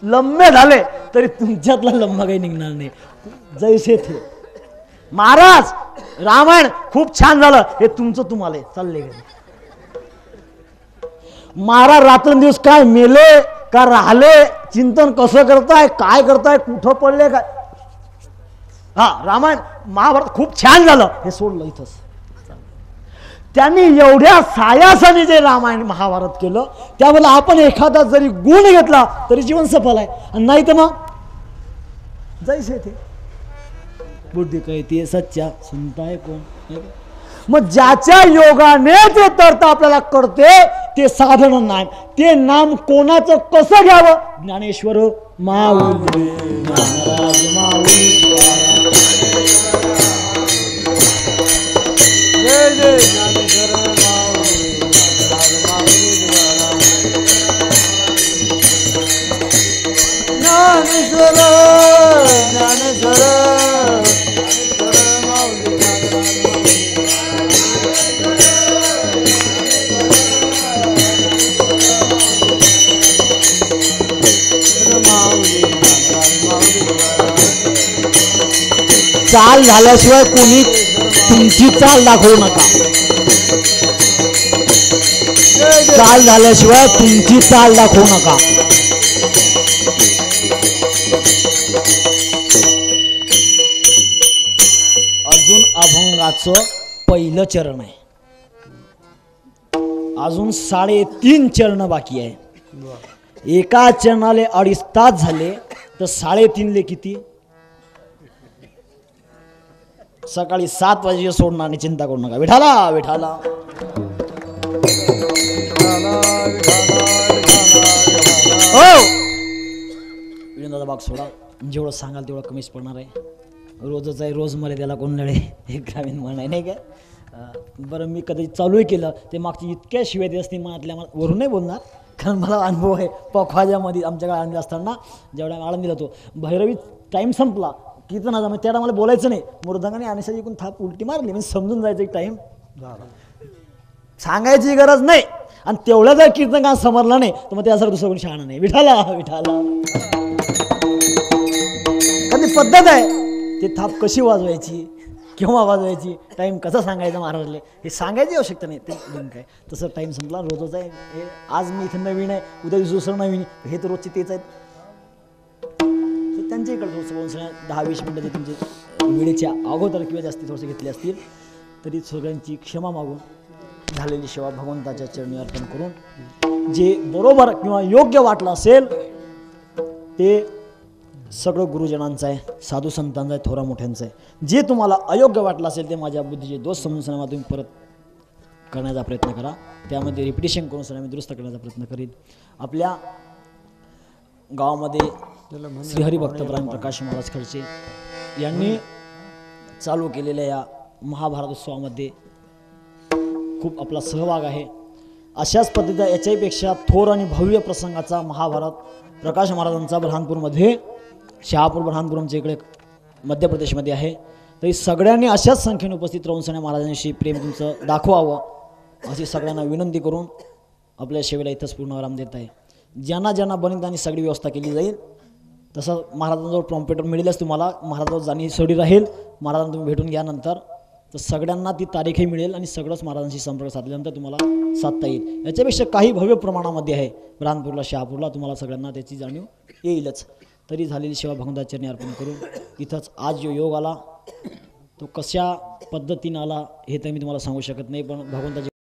लंबे झाले तरी तुमच्यातला लंबा काही निघणार नाही. जैसे थे महाराज रामायण खूप छान झालं, हे तुमचं तुम्हाला चालले घरी. महाराज रात्रंदिवस काय मेले का राहिले, चिंतन कसं करताय, काय करताय, कुठं पडले काय. हा, रामायण महाभारत खूप छान झालं, हे सोडलं इथंच. त्यांनी एवढ्या सायासाने जे रामायण महाभारत केलं, त्यामुळे आपण एखादा जरी गुण घेतला तरी जीवन सफल आहे. आणि नाही तर मग जैसे थे. बुद्धी कहती सच्चा. सुनताय कोण? मग ज्याच्या योगाने ते तरता आपल्याला कळते ते साधन नाम. ते नाम कोणाचं कसं घ्यावं? ज्ञानेश्वर माऊली ज्ञानराज माऊली. जय जय ज्ञानेश्वर माऊली ज्ञानराज माऊली. ज्ञानेश्वर ज्ञानेश्वर चाल झाल्याशिवाय कोणी तुमची चाल दाखवू नका. चाल झाल्याशिवाय तुमची चाल दाखवू नका. अजून अभंगाचं पहिलं चरण आहे. अजून 3.5 चरण बाकी आहे. एका चरणाले 2.5 तास झाले तर 3.5ले किती? सकाळी 7 वाजे सोडणार आणि चिंता करू नका. विठाला विठाला हो दादा बाग सोडा. जेवढं सांगाल तेवढं कमीच पडणार आहे. रोजच आहे, रोज मला त्याला कोण लढे, हे ग्रामीण म्हण आहे नाही का. बरं मी कधी चालूही केलं ते मागची इतक्या शिवाय देत असते मनातल्या वरून नाही बोलणार, कारण मला अनुभव आहे. पखवाज्यामध्ये आमच्याकडे आळंदी असताना जेवढ्या आळंदीला तो भैरवी टाईम संपला कीर्तनाचा, मग त्या मला बोलायचं नाही, मृदंगाने आणण्यासाठी एकूण थाप उलटी मारली म्हणजे समजून जायचं एक टाईम सांगायची गरज नाही. आणि तेवढं जर कीर्तन समजलं नाही तर मग त्यासारखं दुसरं कोणी शहाणा नाही. विठाला विठाला कारण पद्धत आहे ते थाप कशी वाजवायची, केव्हा वाजवायची, टाईम कसा सांगायचा महाराजले हे सांगायची आवश्यकता नाही. ते लिंक आहे तसं टाईम संपला रोजच आहे. हे आज मी इथं नवीन आहे, उद्या दुसरं नवीन, हे तर रोजचे तेच आहेत. तर त्यांच्या इकडे थोडंसं 10-20 मिनटं जे तुमचे वेळेच्या अगोदर किंवा जास्ती थोडंसं घेतले असतील तरी सगळ्यांची क्षमा मागून झालेली सेवा भगवंताच्या चरणी अर्पण करून जे बरोबर किंवा योग्य वाटलं असेल ते सगळं गुरुजनांचं आहे, साधू संतांचं आहे, थोरा मोठ्यांचं आहे. जे तुम्हाला अयोग्य वाटलं असेल ते माझ्या बुद्धीचे दोष समजून सणा तुम्ही परत करण्याचा प्रयत्न करा. त्यामध्ये रिपिटेशन करून सणा मी दुरुस्त करण्याचा प्रयत्न करीन. आपल्या गावामध्ये श्रीहरिभक्त प्राण प्रकाश महाराज खडसे यांनी चालू केलेल्या या महाभारत उत्सवामध्ये खूप आपला सहभाग आहे. अशाच पद्धतीचा याच्याहीपेक्षा थोर आणि भव्य प्रसंगाचा महाभारत प्रकाश महाराजांचा बुरहानपूरमध्ये, शहापूर बुरहानपूर आमच्या इकडे मध्य प्रदेशमध्ये आहे. तरी सगळ्यांनी अशाच संख्येने उपस्थित राहून सण्या महाराजांशी प्रेम तुमचं दाखवावं अशी सगळ्यांना विनंती करून आपल्या सेवेला इथंच पूर्ण आराम देत आहे. ज्यांना ज्यांना बनेल त्यांनी सगळी व्यवस्था केली जाईल. तसं महाराजांजवळ प्रॉम्प्युटर मिळेलच तुम्हाला, महाराजांजवळ जाणी सोडी राहील, महाराजांना तुम्ही भेटून घ्या नंतर, तर सगळ्यांना ती तारीखही मिळेल आणि सगळंच महाराजांशी संपर्क साधल्यानंतर तुम्हाला साधता येईल. याच्यापेक्षा काही भव्य प्रमाणामध्ये आहे बुरहानपूरला, शहापूरला, तुम्हाला सगळ्यांना त्याची जाणीव येईलच. तरी झालेली सेवा भगवंताचरणी अर्पण करून इथंच आज जो योग आला तो कशा पद्धतीनं आला हे तर मी तुम्हाला सांगू शकत नाही, पण भगवंताची